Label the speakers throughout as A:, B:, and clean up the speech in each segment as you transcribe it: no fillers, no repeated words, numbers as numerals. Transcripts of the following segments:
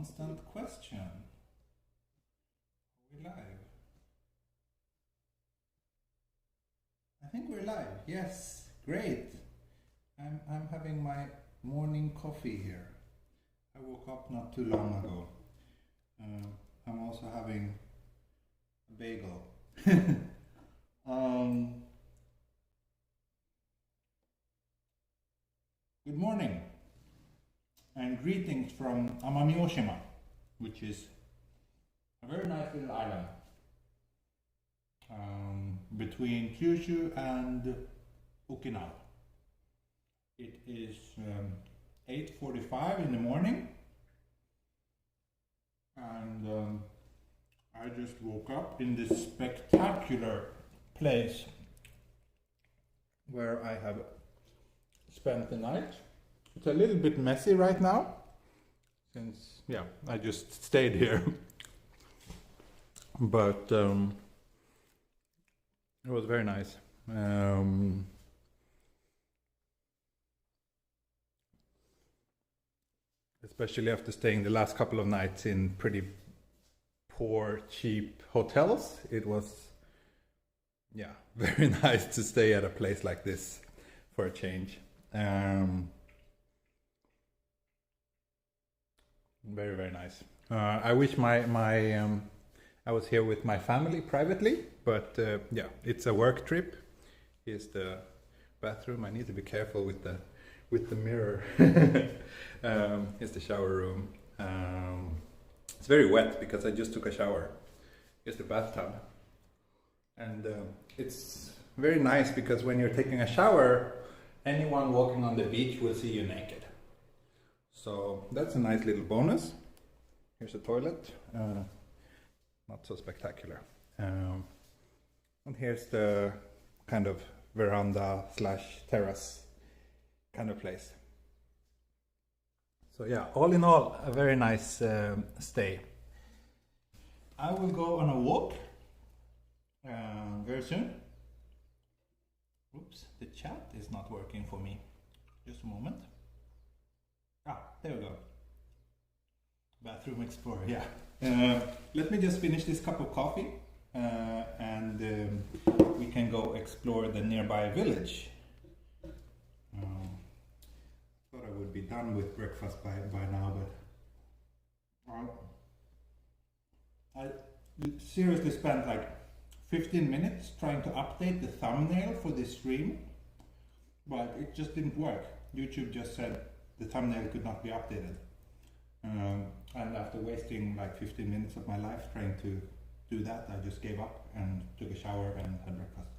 A: constant question. Are we live? I think we're live. Yes, great. I'm having my morning coffee here. I woke up not too long ago. I'm also having a bagel. Good morning and greetings from Amami, Oshima, which is a very nice little island between Kyushu and Okinawa. It is 8:45 in the morning, and I just woke up in this spectacular place where I have spent the night. It's a little bit messy right now, since I just stayed here. But it was very nice. Especially after staying the last couple of nights in pretty poor, cheap hotels. It was, very nice to stay at a place like this for a change. Very, very nice. I wish I was here with my family privately, but it's a work trip. Here's the bathroom. I need to be careful with the mirror. Here's the shower room. It's very wet because I just took a shower. Here's the bathtub. And it's very nice because when you're taking a shower, anyone walking on the beach will see you naked. So that's a nice little bonus. Here's a toilet. Not so spectacular. And here's the kind of veranda / terrace kind of place. So all in all, a very nice stay. I will go on a walk very soon. Oops, the chat is not working for me. Just a moment. There we go. Bathroom Explorer, let me just finish this cup of coffee and we can go explore the nearby village. Thought I would be done with breakfast by now, but I seriously spent like 15 minutes trying to update the thumbnail for this stream, but it just didn't work. YouTube just said the thumbnail could not be updated. And after wasting like 15 minutes of my life trying to do that, I just gave up and took a shower and had breakfast.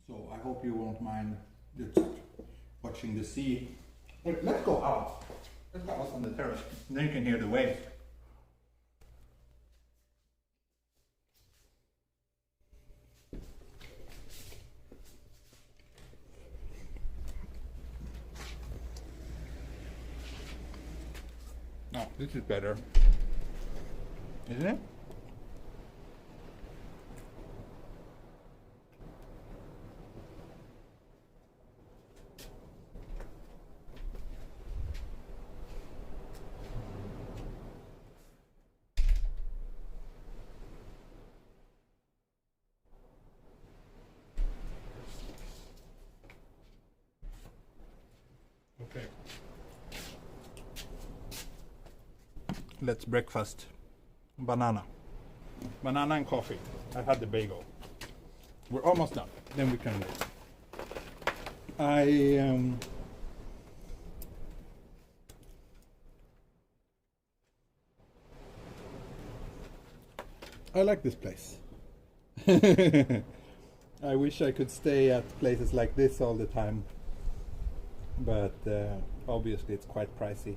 A: So I hope you won't mind just watching the sea. Let's go out. Let's go out on the terrace. Then you can hear the waves. No, this is better, isn't it? Okay. Let's breakfast. Banana and coffee. I had the bagel. We're almost done. Then we can leave. I like this place. I wish I could stay at places like this all the time, but obviously it's quite pricey.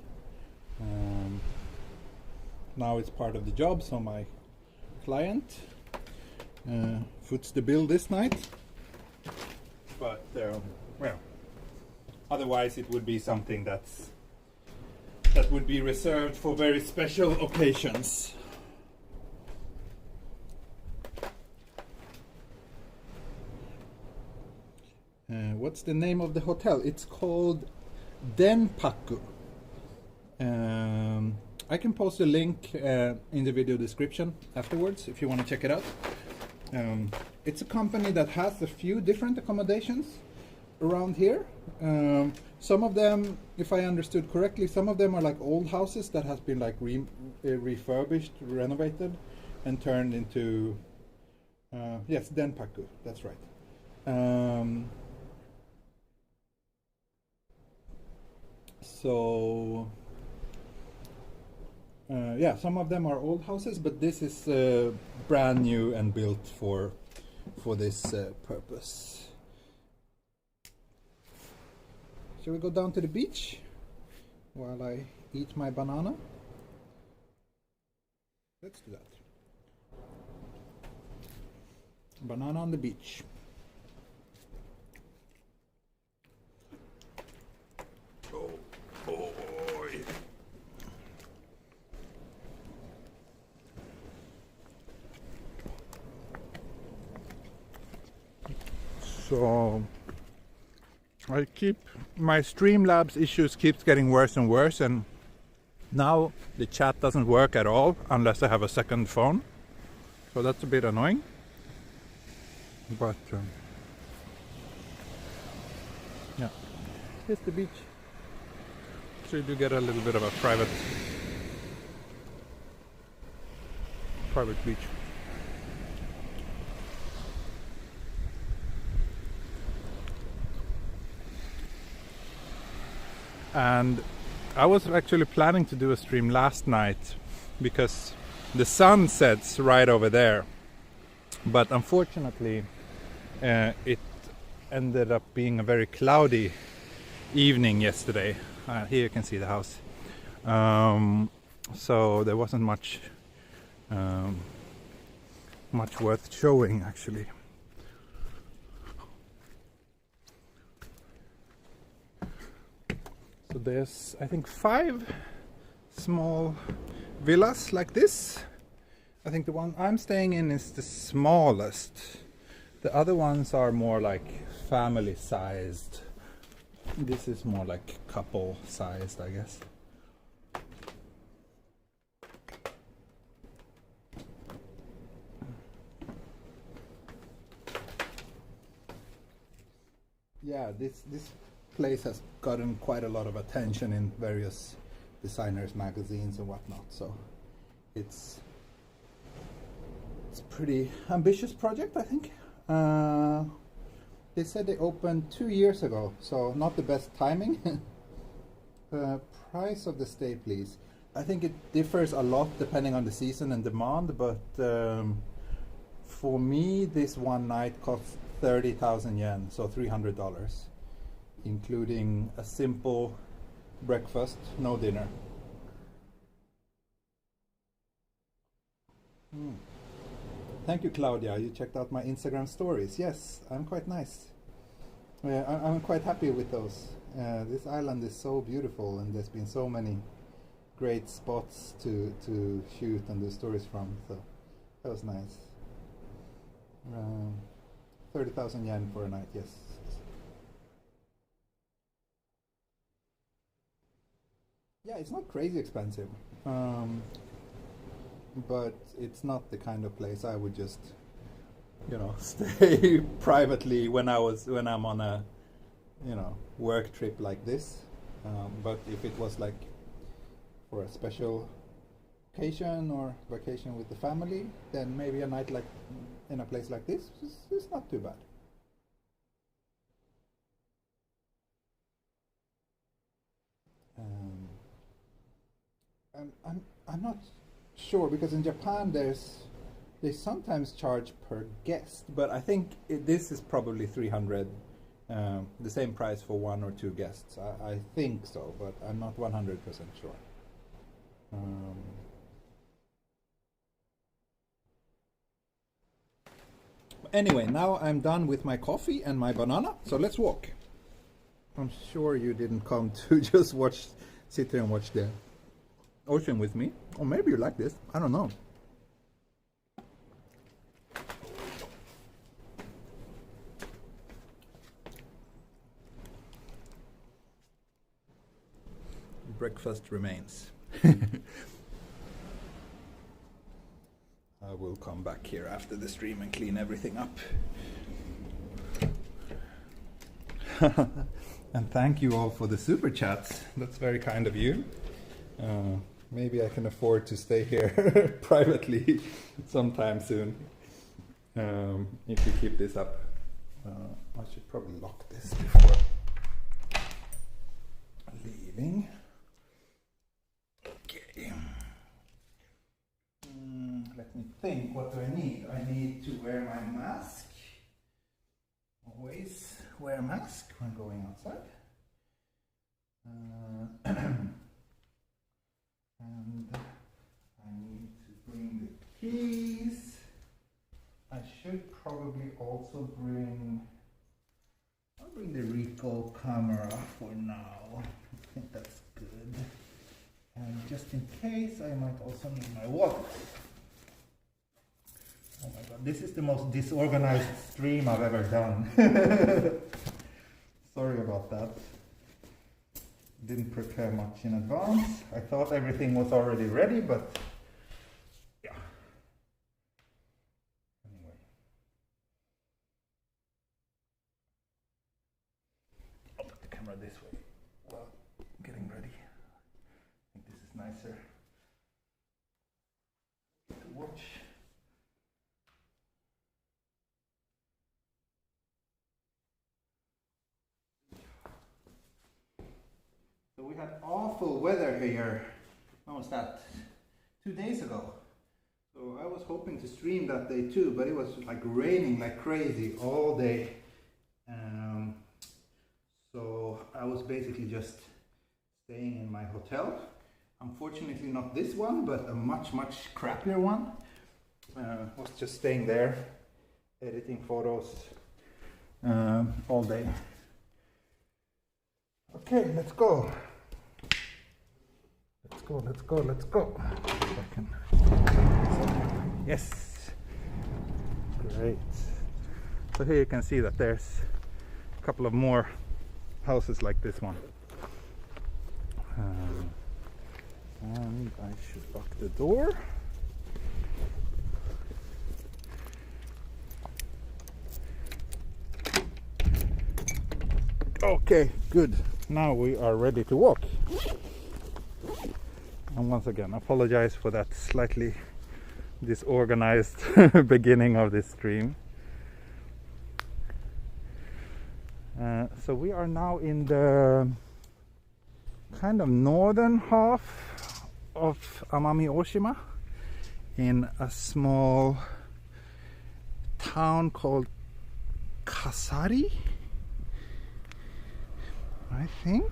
A: Now it's part of the job, so my client foots the bill this night. But otherwise it would be something that would be reserved for very special occasions. What's the name of the hotel? It's called Denpaku. I can post a link in the video description afterwards if you want to check it out. It's a company that has a few different accommodations around here. Some of them, if I understood correctly, some of them are like old houses that has been like refurbished, renovated, and turned into yes, denpaku. That's right. So yeah, some of them are old houses, but this is brand new and built for this purpose. Shall we go down to the beach while I eat my banana? Let's do that. Banana on the beach. Oh boy. So my Streamlabs issues keeps getting worse and worse, and now the chat doesn't work at all unless I have a second phone. So that's a bit annoying. But yeah, here's the beach. So you do get a little bit of a private beach. And I was actually planning to do a stream last night because the sun sets right over there, but unfortunately it ended up being a very cloudy evening yesterday. Here you can see the house. So there wasn't much worth showing actually. So there's, I think, 5 small villas like this. I think the one I'm staying in is the smallest. The other ones are more like family sized. This is more like couple sized, I guess. Yeah, this place has gotten quite a lot of attention in various designers magazines and whatnot, so it's a pretty ambitious project, I think. They said they opened 2 years ago, so not the best timing. Price of the stay, please. I think it differs a lot depending on the season and demand, but for me this one night costs 30,000 yen, so $300, including a simple breakfast, no dinner. Thank you, Claudia. You checked out my Instagram stories. Yes, I'm quite nice. I'm quite happy with those. This island is so beautiful, and there's been so many great spots to shoot and do stories from. So that was nice. 30,000 yen for a night. Yes. Yeah, it's not crazy expensive, but it's not the kind of place I would just, stay privately when I'm on a, work trip like this. But if it was like for a special occasion or vacation with the family, then maybe a night like in a place like this is not too bad. I'm not sure, because in Japan they sometimes charge per guest, but I think this is probably 300, the same price for 1 or 2 guests. I think so, but I'm not 100% sure. Anyway, now I'm done with my coffee and my banana, so let's walk. I'm sure you didn't come to just sit here and watch the ocean with me, or maybe you like this, I don't know. breakfast remains. I will come back here after the stream and clean everything up. And thank you all for the super chats. That's very kind of you. Maybe I can afford to stay here privately sometime soon. If you keep this up. I should probably lock this before leaving. Okay. Let me think, what do I need? I need to wear my mask. Always wear a mask when going outside. And I need to bring the keys. I should probably also I'll bring the Ricoh camera for now. I think that's good. And just in case, I might also need my wallet. Oh my god, this is the most disorganized stream I've ever done. Sorry about that. Didn't prepare much in advance. I thought everything was already ready, but yeah. Anyway. I'll put the camera this way while getting ready. I think this is nicer to watch. So we had awful weather here, when was that? 2 days ago. So I was hoping to stream that day too, but it was like raining like crazy all day. So I was basically just staying in my hotel. Unfortunately not this one, but a much crappier one. Was just staying there, editing photos all day. Okay, let's go. Let's go. Yes. Great. So here you can see that there's a couple of more houses like this one. And I should lock the door. Okay, good. Now we are ready to walk. And once again, apologize for that slightly disorganized beginning of this stream. So we are now in the kind of northern half of Amami Oshima, in a small town called Kasari, I think.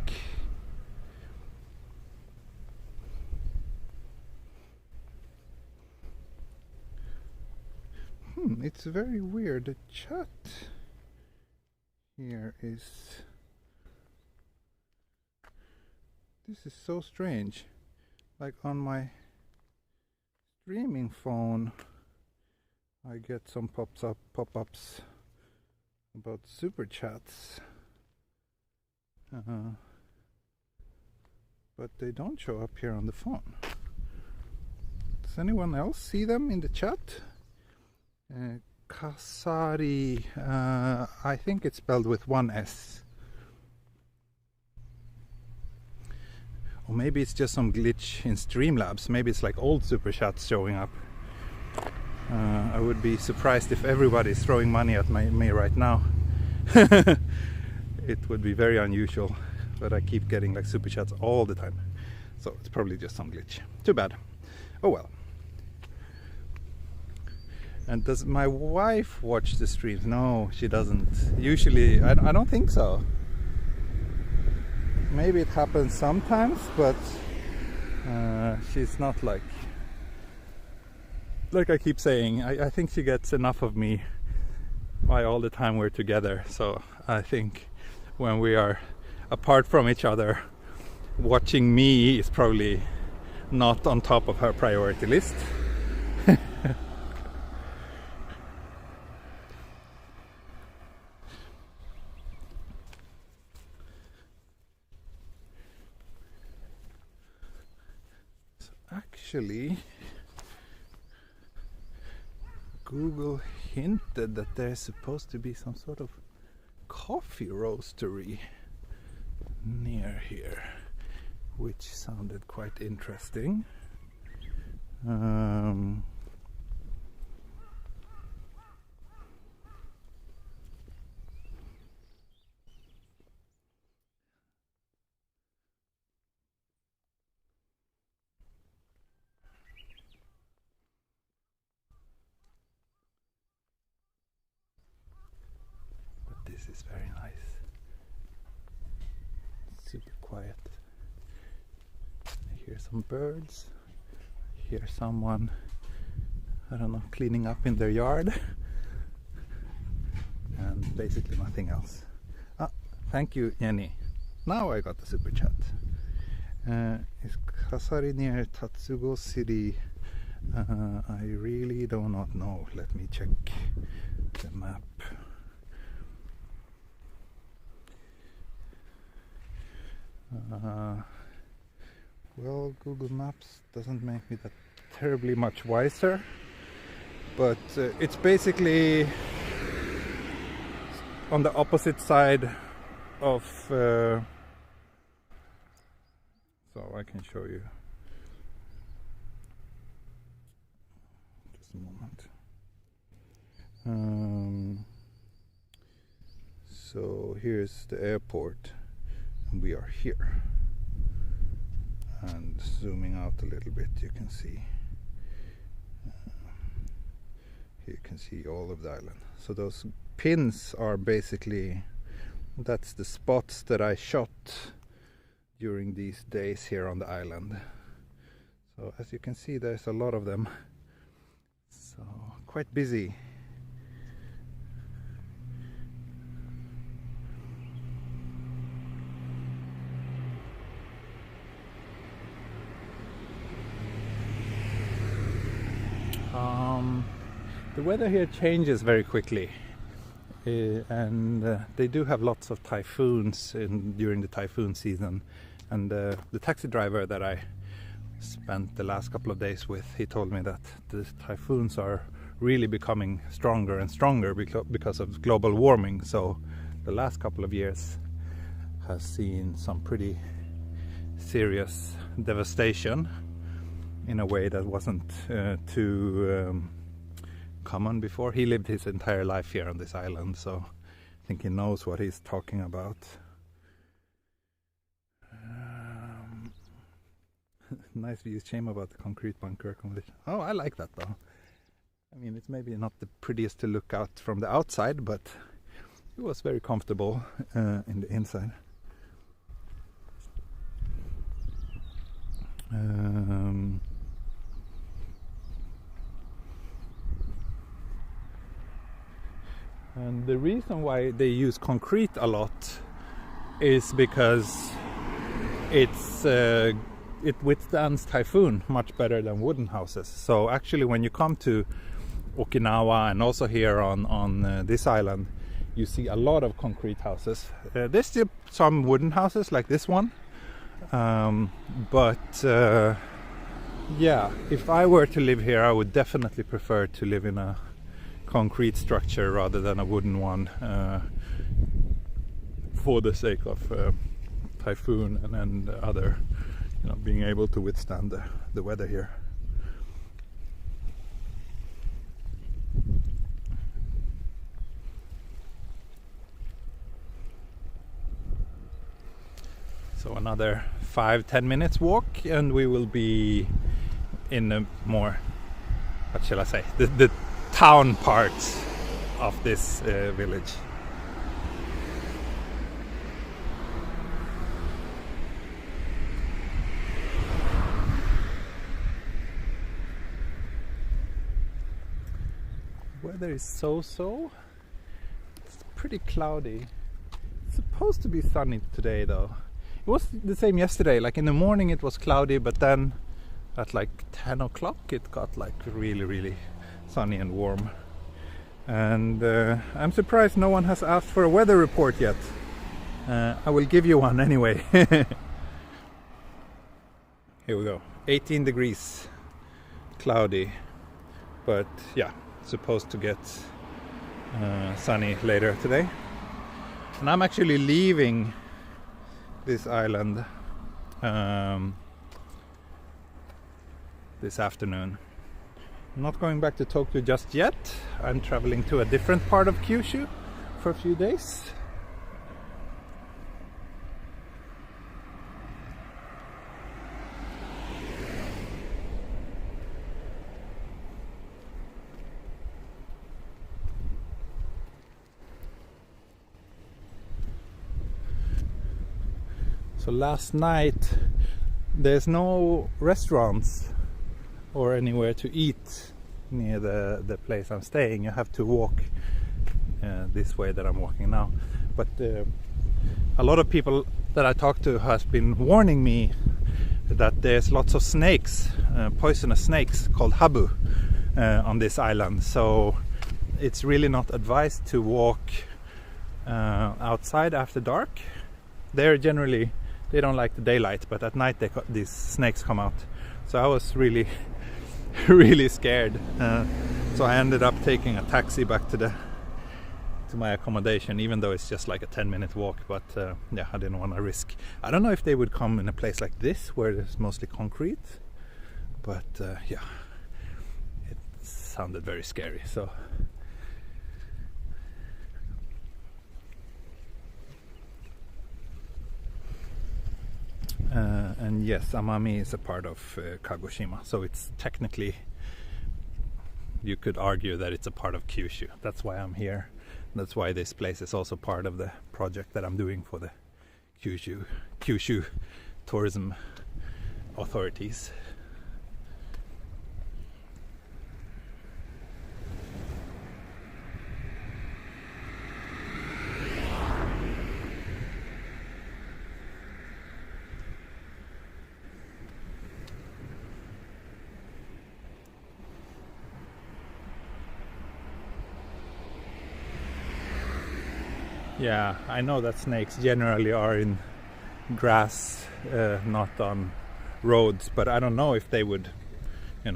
A: It's very weird. The chat here is... This is so strange. Like on my streaming phone, I get some pop-ups about super chats. But they don't show up here on the phone. Does anyone else see them in the chat? Kasari, I think it's spelled with one S. Or maybe it's just some glitch in Streamlabs. Maybe it's like old super chats showing up. I would be surprised if everybody is throwing money at me right now. It would be very unusual, but I keep getting like super chats all the time. So it's probably just some glitch. Too bad. Oh well. And does my wife watch the streams? No, she doesn't. Usually, I don't think so. Maybe it happens sometimes, but she's not like I keep saying, I think she gets enough of me by all the time we're together. So I think when we are apart from each other, watching me is probably not on top of her priority list. actually, Google hinted that there's supposed to be some sort of coffee roastery near here, which sounded quite interesting. This is very nice. Super quiet. I hear some birds. I hear someone, I don't know, cleaning up in their yard. And basically nothing else. Ah, thank you, Jenny. Now I got the super chat. Is Kasari near Tatsugo City? I really do not know. Let me check the map. Well, Google Maps doesn't make me that terribly much wiser, but it's basically on the opposite side of so I can show you. Just a moment. So here's the airport. We are here, and zooming out a little bit, you can see all of the island. So those pins are basically, that's the spots that I shot during these days here on the island. So as you can see, there's a lot of them, so quite busy. The weather here changes very quickly, and they do have lots of typhoons during the typhoon season. And the taxi driver that I spent the last couple of days with, he told me that the typhoons are really becoming stronger and stronger because of global warming. So the last couple of years has seen some pretty serious devastation in a way that wasn't too common before. He lived his entire life here on this island, so I think he knows what he's talking about. Nice views, shame about the concrete bunker accommodation. Oh, I like that though. I mean, it's maybe not the prettiest to look out from the outside, but it was very comfortable in the inside. And the reason why they use concrete a lot is because it withstands typhoon much better than wooden houses. So actually when you come to Okinawa and also here on this island, you see a lot of concrete houses. There's still some wooden houses like this one, but yeah, if I were to live here, I would definitely prefer to live in a concrete structure rather than a wooden one, for the sake of typhoon and other, being able to withstand the weather here. So another 5-10 minutes walk and we will be in a more, what shall I say, the town part of this village. Weather is so-so. It's pretty cloudy. It's supposed to be sunny today though. It was the same yesterday, like in the morning it was cloudy, but then at like 10 o'clock it got like really sunny and warm. And I'm surprised no one has asked for a weather report yet. I will give you one anyway. Here we go. 18 degrees cloudy, but yeah, supposed to get sunny later today. And I'm actually leaving this island this afternoon. I'm not going back to Tokyo just yet. I'm traveling to a different part of Kyushu for a few days. So last night there's no restaurants or anywhere to eat near the place I'm staying. You have to walk this way that I'm walking now. But a lot of people that I talked to has been warning me that there's lots of snakes, poisonous snakes called habu on this island. So it's really not advised to walk outside after dark. They're generally, they don't like the daylight, but at night these snakes come out. So I was really really scared. So I ended up taking a taxi back to my accommodation, even though it's just like a 10-minute walk. But yeah, I didn't want to risk. I don't know if they would come in a place like this where there's mostly concrete, but yeah, it sounded very scary. So and yes, Amami is a part of Kagoshima, so it's technically, you could argue that it's a part of Kyushu. That's why I'm here. That's why this place is also part of the project that I'm doing for the Kyushu tourism authorities. Yeah, I know that snakes generally are in grass, not on roads, but I don't know if they would, I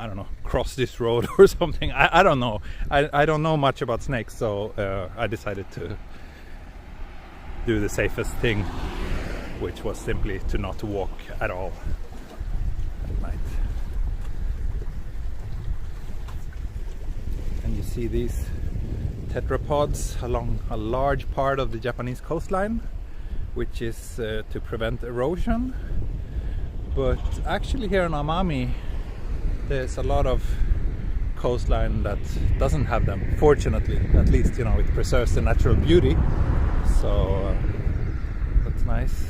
A: don't know, cross this road or something. I don't know. I don't know much about snakes, so I decided to do the safest thing, which was simply to not walk at all at night. And you see these tetrapods along a large part of the Japanese coastline, which is to prevent erosion. But actually here in Amami there's a lot of coastline that doesn't have them, fortunately. At least, it preserves the natural beauty, so that's nice.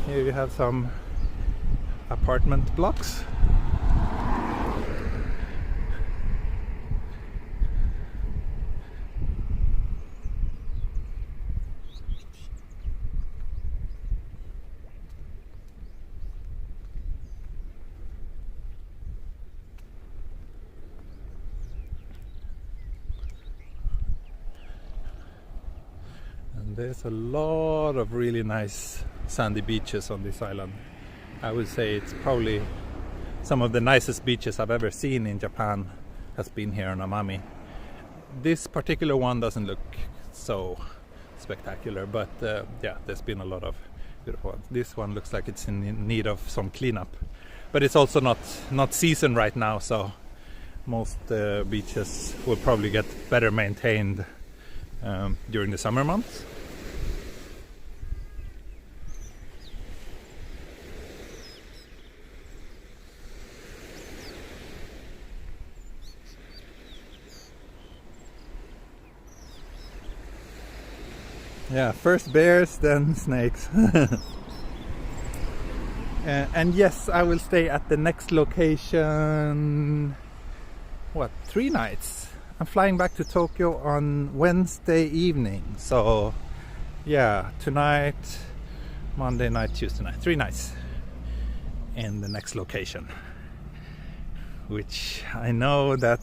A: Here you have some apartment blocks. There's a lot of really nice sandy beaches on this island. I would say it's probably some of the nicest beaches I've ever seen in Japan has been here on Amami. This particular one doesn't look so spectacular, but yeah, there's been a lot of beautiful ones. This one looks like it's in need of some cleanup, but it's also not season right now, so most beaches will probably get better maintained during the summer months. Yeah, first bears, then snakes. And yes, I will stay at the next location, 3 nights. I'm flying back to Tokyo on Wednesday evening. So yeah, tonight, Monday night, Tuesday night, 3 nights in the next location, which I know that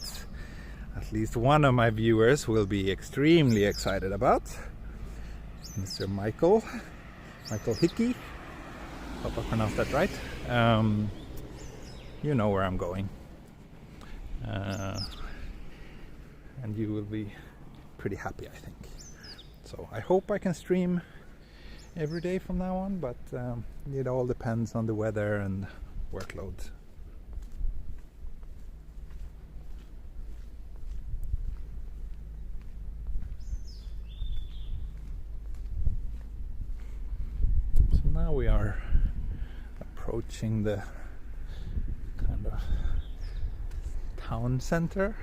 A: at least one of my viewers will be extremely excited about. Mr. Michael Hickey Hope I pronounced that right. You know where I'm going. And you will be pretty happy, I think. So I hope I can stream every day from now on, but it all depends on the weather and workload. So now we are approaching the kind of town center.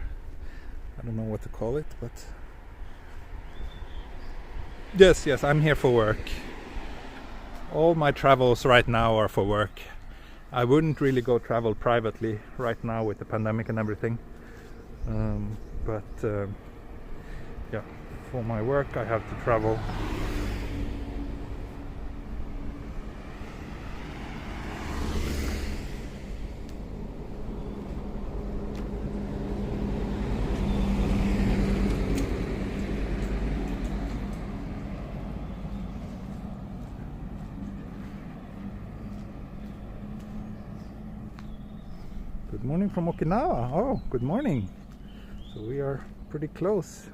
A: I don't know what to call it, but yes, I'm here for work. All my travels right now are for work. I wouldn't really go travel privately right now with the pandemic and everything. But yeah, for my work I have to travel. Good morning from Okinawa. Oh, good morning. So we are pretty close.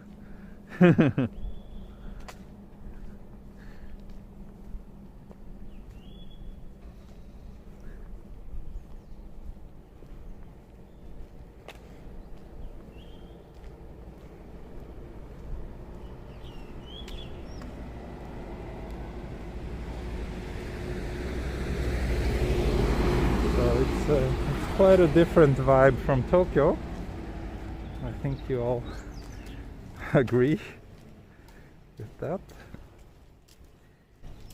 A: It's quite a different vibe from Tokyo. I think you all agree with that.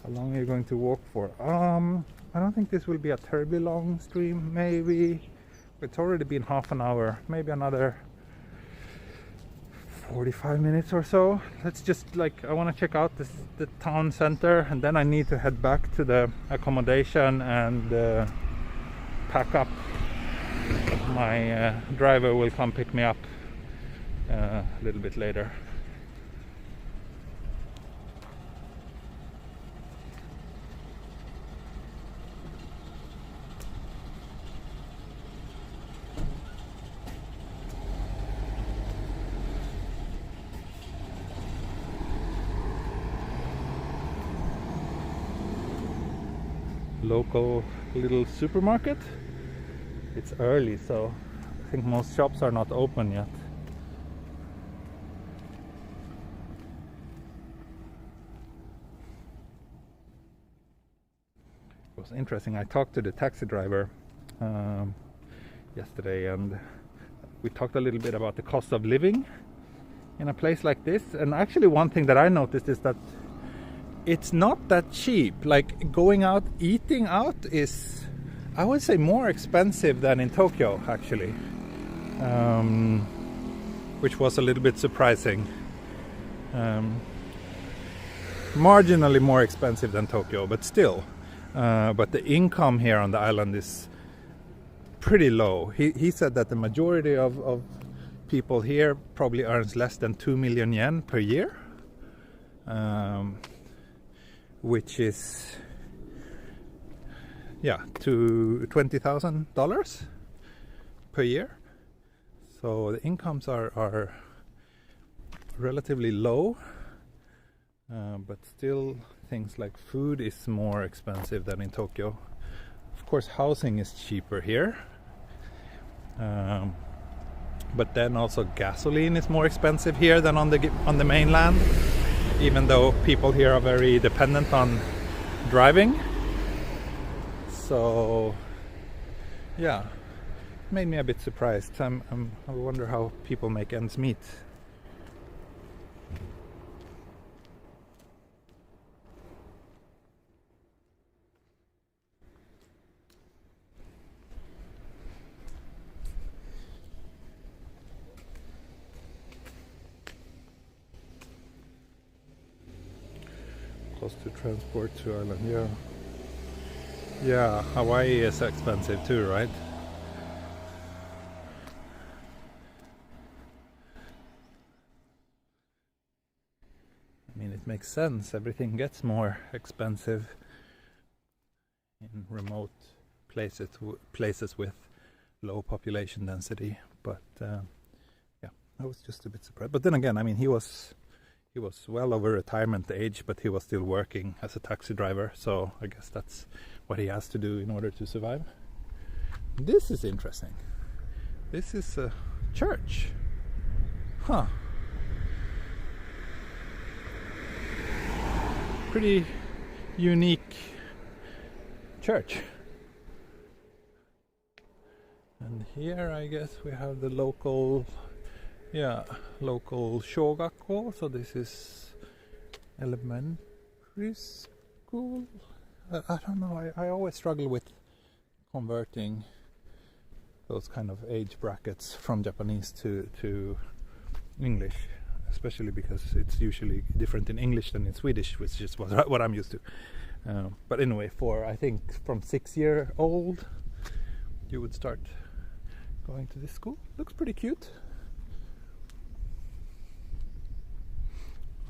A: How long are you going to walk for? I don't think this will be a terribly long stream. Maybe it's already been half an hour. Maybe another 45 minutes or so. Let's just I want to check out the town center, and then I need to head back to the accommodation and pack up. My driver will come pick me up a little bit later. Local little supermarket. It's early, so I think most shops are not open yet. It was interesting. I talked to the taxi driver yesterday, and we talked a little bit about the cost of living in a place like this. And actually one thing that I noticed is that it's not that cheap. Like going out, eating out is, I would say, more expensive than in Tokyo, actually, which was a little bit surprising. Marginally more expensive than Tokyo, but still. But the income here on the island is pretty low. He said that the majority of people here probably earns less than 2 million yen per year, which is to $20,000 per year. So the incomes are relatively low, but still things like food is more expensive than in Tokyo. Of course, housing is cheaper here, but then also gasoline is more expensive here than on the mainland, even though people here are very dependent on driving. So yeah, it made me a bit surprised. I wonder how people make ends meet. Cost to transport to island, yeah, Hawaii is expensive too, right? I mean, it makes sense. Everything gets more expensive in remote places with low population density. But yeah, I was just a bit surprised. But then again, I mean, he was well over retirement age, but he was still working as a taxi driver, so I guess that's what he has to do in order to survive. This is interesting. This is a church. Huh. Pretty unique church. And here I guess we have the local shogakko, so this is elementary school. I don't know, I always struggle with converting those kind of age brackets from Japanese to English, especially because it's usually different in English than in Swedish, which is what I'm used to. But anyway, I think from 6-year-old you would start going to this school. Looks pretty cute.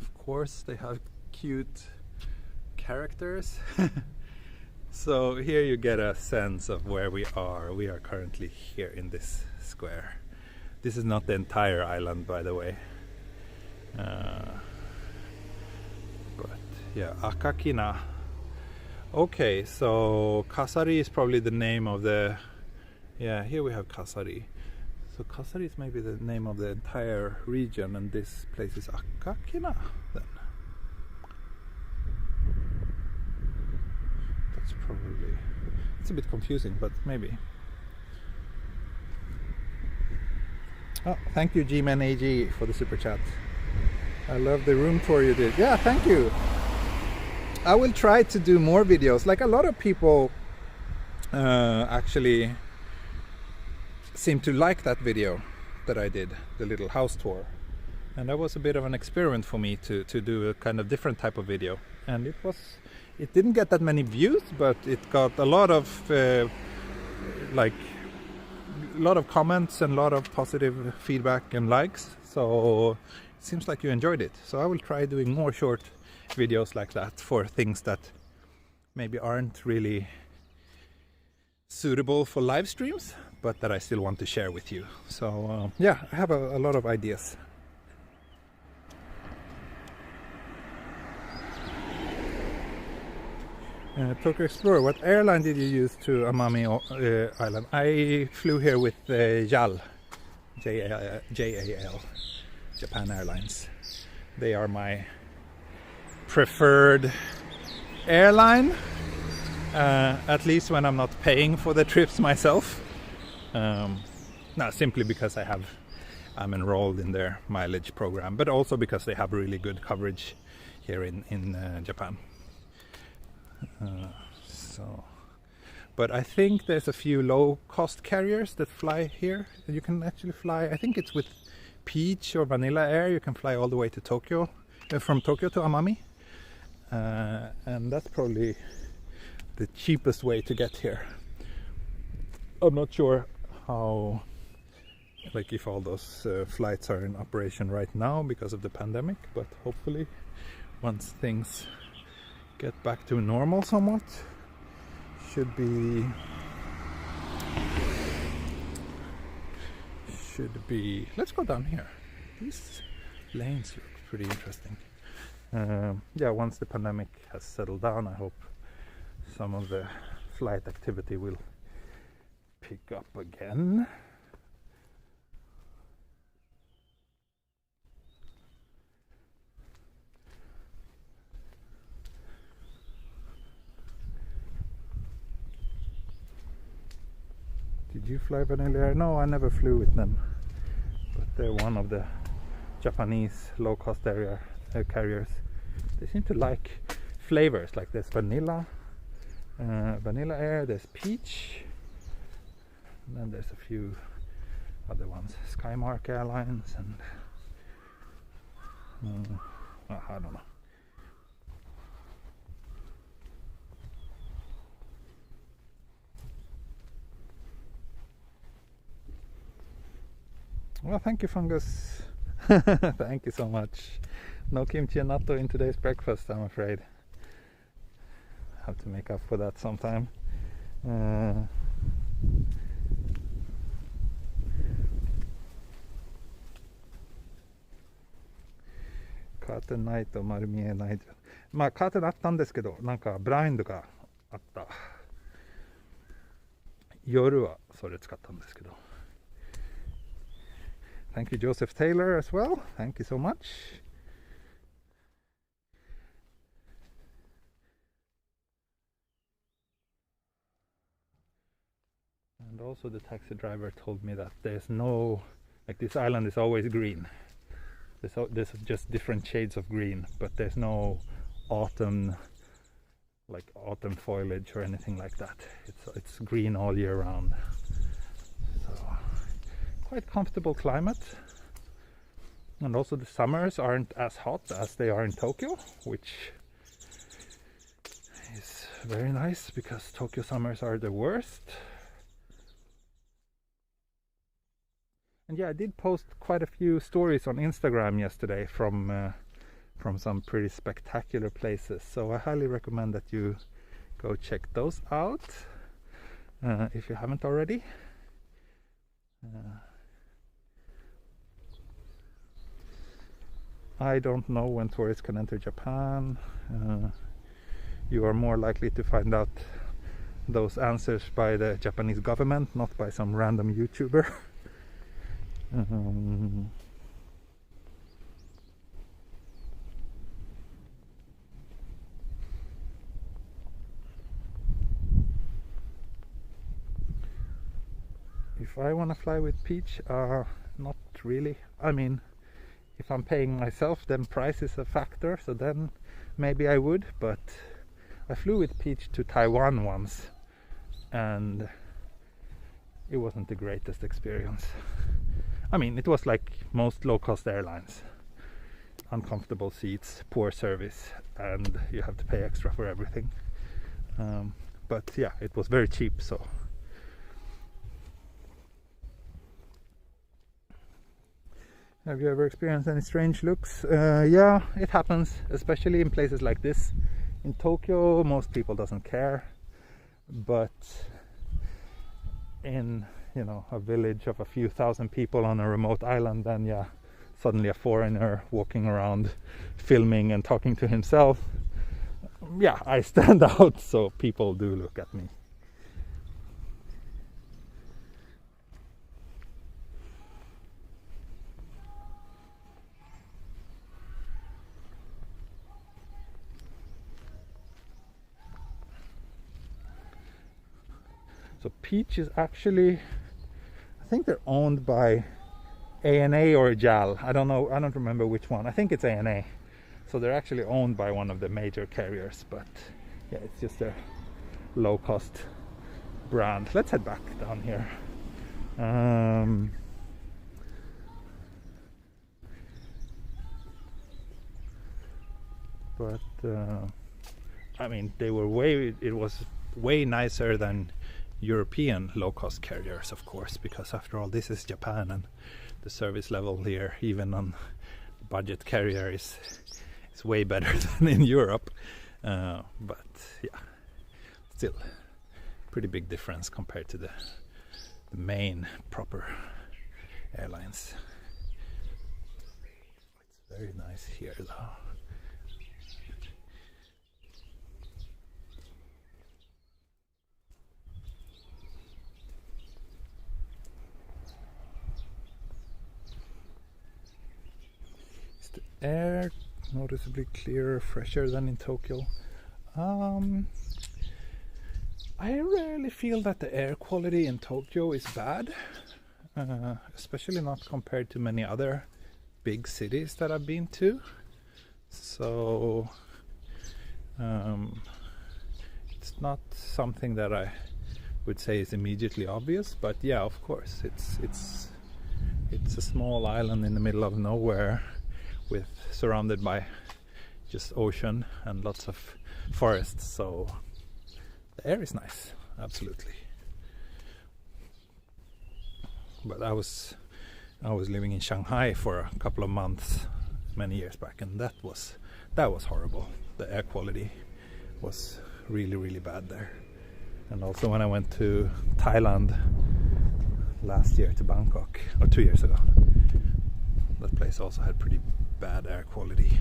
A: Of course they have cute characters. So here you get a sense of where we are. We are currently here in this square. This is not the entire island, by the way. But yeah, Akakina. Okay, so Kasari is probably the name of the... Yeah, here we have Kasari. So Kasari is maybe the name of the entire region, and this place is Akakina then. That's probably... It's a bit confusing, but maybe. Oh, thank you G-Man AG for the super chat. I love the room tour you did. Yeah, thank you. I will try to do more videos. Like, a lot of people actually seem to like that video that I did, the little house tour. And that was a bit of an experiment for me to do a kind of different type of video. And it didn't get that many views, but it got a lot of comments and a lot of positive feedback and likes. So it seems like you enjoyed it. So I will try doing more short videos like that for things that maybe aren't really suitable for live streams, but that I still want to share with you. So yeah, I have a lot of ideas. Tokyo Explorer, what airline did you use to Amami Island? I flew here with JAL, J-A-L, Japan Airlines. They are my preferred airline, at least when I'm not paying for the trips myself. Not simply because I'm enrolled in their mileage program, but also because they have really good coverage here in Japan. But I think there's a few low-cost carriers that fly here. You can actually fly, I think it's with Peach or Vanilla Air, you can fly all the way to Tokyo, from Tokyo to Amami. And that's probably the cheapest way to get here. I'm not sure how, like, if all those flights are in operation right now because of the pandemic, but hopefully once things get back to normal somewhat, should be let's go down here. These lanes look pretty interesting. Yeah, once the pandemic has settled down, I hope some of the flight activity will pick up again. Did you fly Vanilla Air? No, I never flew with them, but they're one of the Japanese low-cost carriers. They seem to like flavors, like there's Vanilla Air, there's Peach, and then there's a few other ones, Skymark Airlines, and I don't know. Well, thank you, Fungus. Thank you so much. No kimchi and natto in today's breakfast, I'm afraid. have to make up for that sometime.カーテンないと丸見えない。まあカーテンあったんですけど、なんかブラインドがあった。夜はそれ使ったんですけど。Thank you, Joseph Taylor, as well. Thank you so much. And also the taxi driver told me that there's no, like this island is always green. There's just different shades of green, but there's no autumn, like autumn foliage or anything like that. It's green all year round. So quite comfortable climate. And also the summers aren't as hot as they are in Tokyo, which is very nice because Tokyo summers are the worst. And yeah, I did post quite a few stories on Instagram yesterday from some pretty spectacular places. So I highly recommend that you go check those out if you haven't already. I don't know when tourists can enter Japan. You are more likely to find out those answers by the Japanese government, not by some random YouTuber. If I want to fly with Peach, not really. I mean, if I'm paying myself, then price is a factor, so then maybe I would, but I flew with Peach to Taiwan once and it wasn't the greatest experience. I mean, it was like most low-cost airlines. Uncomfortable seats, poor service, and you have to pay extra for everything. But yeah, it was very cheap, so. Have you ever experienced any strange looks? Yeah, it happens, especially in places like this. In Tokyo, most people doesn't care, but in, you know, a village of a few thousand people on a remote island, then yeah, suddenly a foreigner walking around filming and talking to himself, yeah, I stand out, so people do look at me. So Peach is actually, I think they're owned by ANA or JAL. I don't know, I don't remember which one. I think it's ANA. So they're actually owned by one of the major carriers, but yeah, it's just a low-cost brand. Let's head back down here. I mean, it was way nicer than European low-cost carriers, of course, because after all, this is Japan, and the service level here, even on budget carrier, is way better than in Europe. But yeah, still pretty big difference compared to the main proper airlines. It's very nice here, though. Air noticeably clearer, fresher than in Tokyo. I rarely feel that the air quality in Tokyo is bad, especially not compared to many other big cities that I've been to. So it's not something that I would say is immediately obvious, but yeah, of course, it's a small island in the middle of nowhere, surrounded by just ocean and lots of forests, so the air is nice, absolutely. But I was living in Shanghai for a couple of months many years back, and that was horrible. The air quality was really, really bad there. And also when I went to Thailand last year to Bangkok, or 2 years ago, that place also had pretty bad air quality.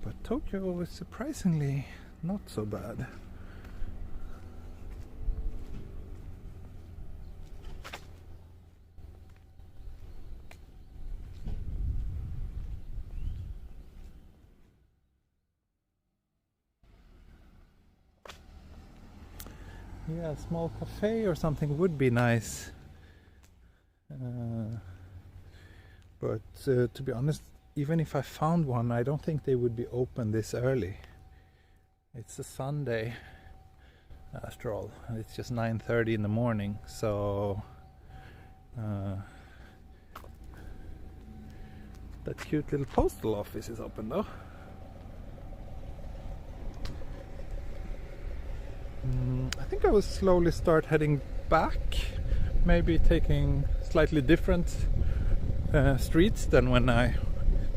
A: But Tokyo was surprisingly not so bad. Yeah, a small cafe or something would be nice. But to be honest, even if I found one, I don't think they would be open this early. It's a Sunday, after all, and it's just 9:30 in the morning, so that cute little postal office is open though. I think I will slowly start heading back, maybe taking slightly different streets than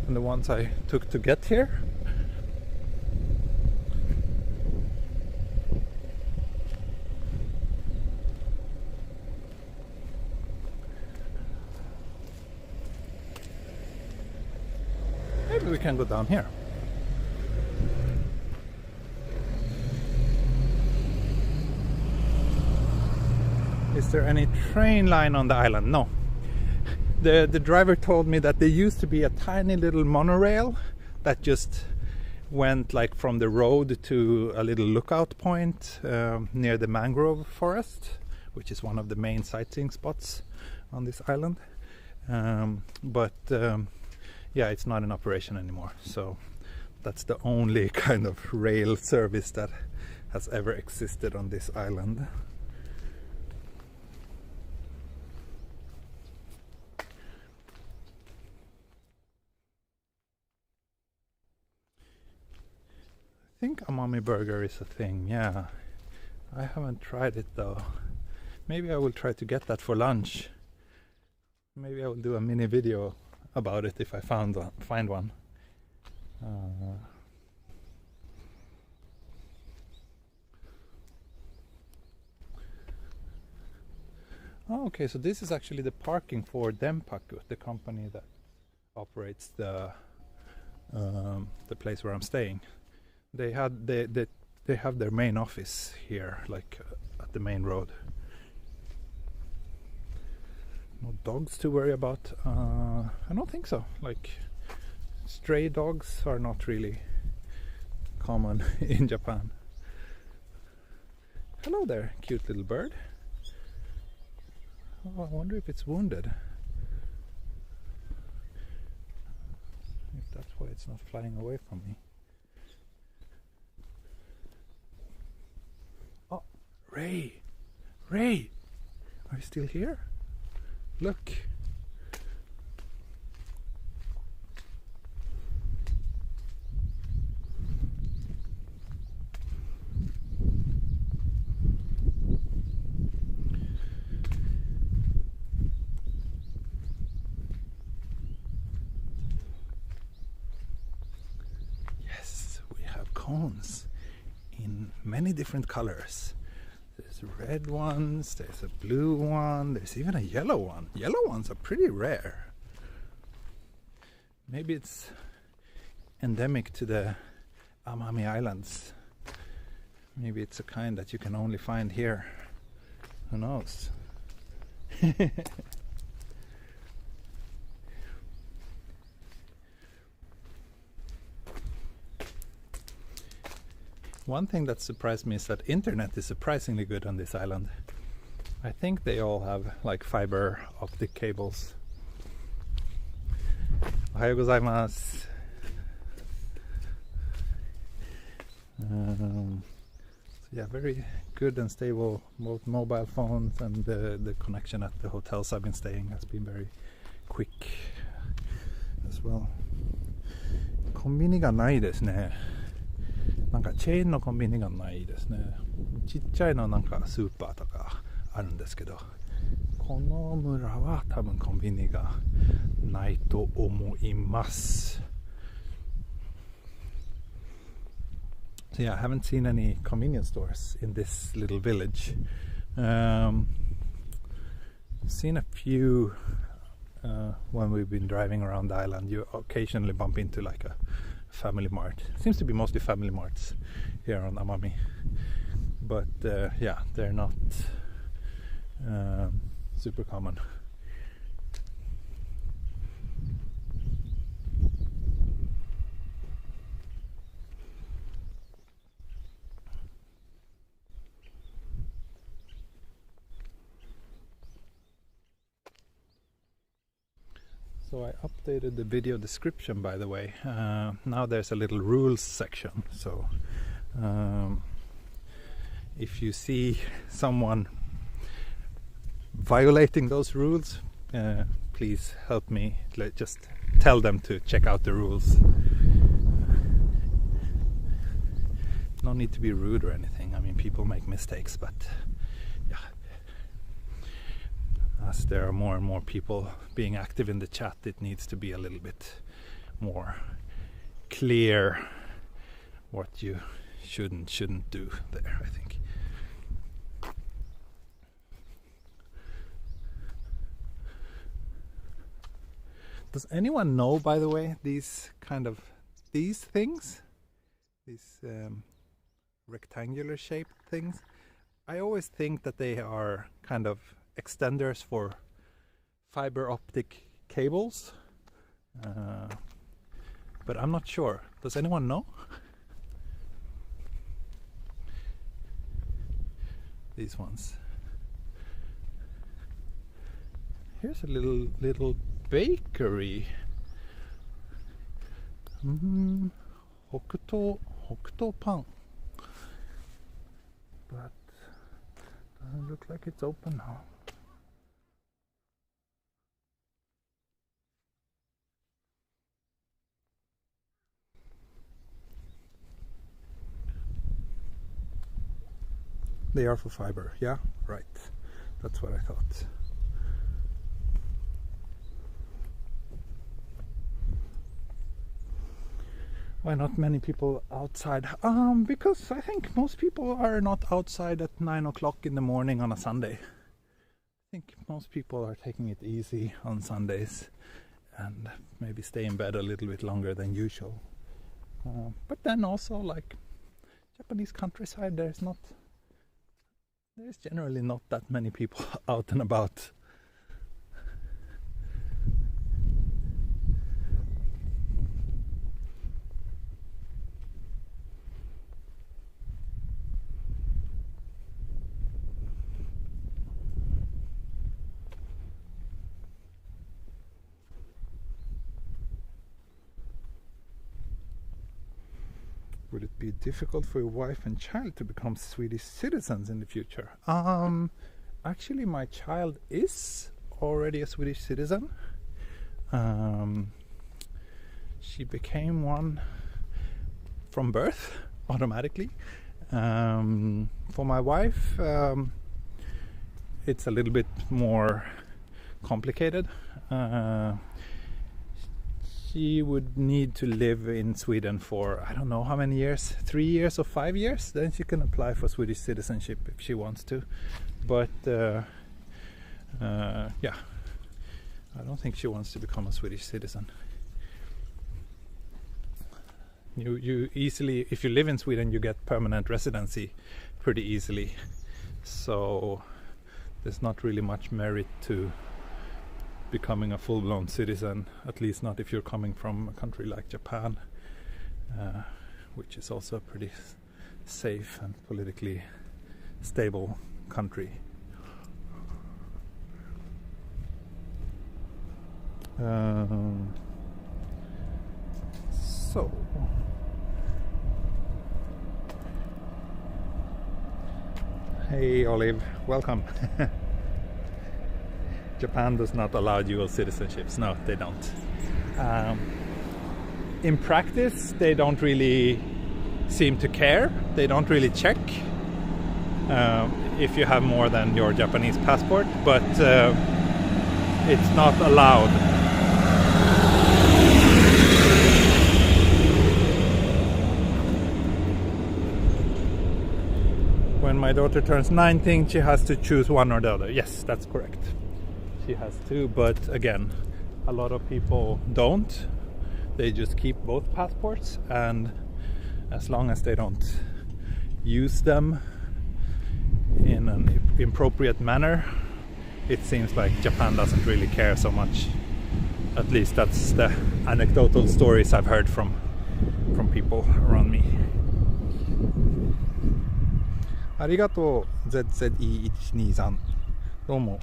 A: the ones I took to get here. Maybe we can go down here. Is there any train line on the island? No. The driver told me that there used to be a tiny little monorail that just went like from the road to a little lookout point near the mangrove forest, which is one of the main sightseeing spots on this island. Yeah, it's not in operation anymore. So that's the only kind of rail service that has ever existed on this island. I think Amami burger is a thing, yeah. I haven't tried it though. Maybe I will try to get that for lunch. Maybe I will do a mini video about it if I find one. Oh, okay, so this is actually the parking for Denpaku, the company that operates the place where I'm staying. They have their main office here, like at the main road. No dogs to worry about. I don't think so. Like stray dogs are not really common in Japan. Hello there, cute little bird. Oh, I wonder if it's wounded. If that's why it's not flying away from me. Oh, Ray! Ray! Are you still here? Look! Yes, we have cones in many different colors. There's red ones, there's a blue one, there's even a yellow one. Yellow ones are pretty rare. Maybe it's endemic to the Amami Islands. Maybe it's a kind that you can only find here. Who knows? One thing that surprised me is that internet is surprisingly good on this island. I think they all have like fiber optic cables. Ohayou gozaimasu. So yeah, very good and stable both mobile phones, and the connection at the hotels I've been staying has been very quick as well. コンビニがないですね。なんかチェーンのコンビニがないですね。ちっちゃいのなんかスーパーとかあるんですけど、この村は多分コンビニがないと思います。So yeah, I haven't seen any convenience stores in this little village. Seen a few when we've been driving around the island. You occasionally bump into like a family mart. Seems to be mostly family marts here on Amami, but yeah, they're not super common. So I updated the video description, by the way. Now there's a little rules section. So if you see someone violating those rules, please help me. Just tell them to check out the rules. No need to be rude or anything. I mean, people make mistakes, but yeah. As there are more and more people being active in the chat, it needs to be a little bit more clear what you shouldn't do there, I think. Does anyone know, by the way, these things? These rectangular shaped things? I always think that they are kind of extenders for fiber optic cables, but I'm not sure. Does anyone know? These ones. Here's a little bakery. Hokuto pan. But doesn't look like it's open now. They are for fiber, yeah, right. That's what I thought. Why not many people outside? Because I think most people are not outside at 9 o'clock in the morning on a Sunday. I think most people are taking it easy on Sundays and maybe stay in bed a little bit longer than usual. But then also, like Japanese countryside, there's generally not that many people out and about. Would it be difficult for your wife and child to become Swedish citizens in the future? Actually, my child is already a Swedish citizen. She became one from birth, automatically. For my wife, it's a little bit more complicated. She would need to live in Sweden for, I don't know how many years, 3 years or 5 years. Then she can apply for Swedish citizenship if she wants to. But yeah, I don't think she wants to become a Swedish citizen. You easily, if you live in Sweden, you get permanent residency pretty easily. So there's not really much merit to becoming a full-blown citizen, at least not if you're coming from a country like Japan, which is also a pretty safe and politically stable country. So hey Olive, welcome. Japan does not allow dual citizenships. No, they don't. In practice, they don't really seem to care. They don't really check if you have more than your Japanese passport, but it's not allowed. when my daughter turns 19, she has to choose one or the other. Yes, that's correct. She has to, but again, a lot of people don't. They just keep both passports, and as long as they don't use them in an appropriate manner, it seems like Japan doesn't really care so much. At least that's the anecdotal stories I've heard from people around me. ありがとう ZZE123 どうも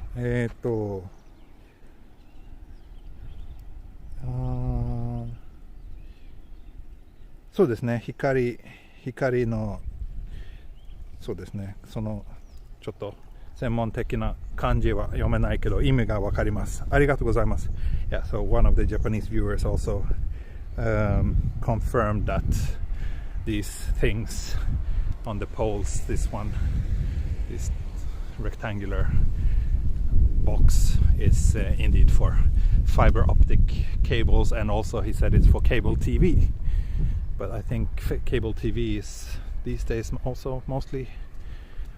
A: そうですね光のそうですねそのちょっと専門的な漢字は読めないけど意味がわかります。ありがとうございます。Yeah, so one of the Japanese viewers also confirmed that these things on the poles, this rectangular box is indeed for fiber optic cables, and also he said it's for cable TV. But I think cable TV is these days also mostly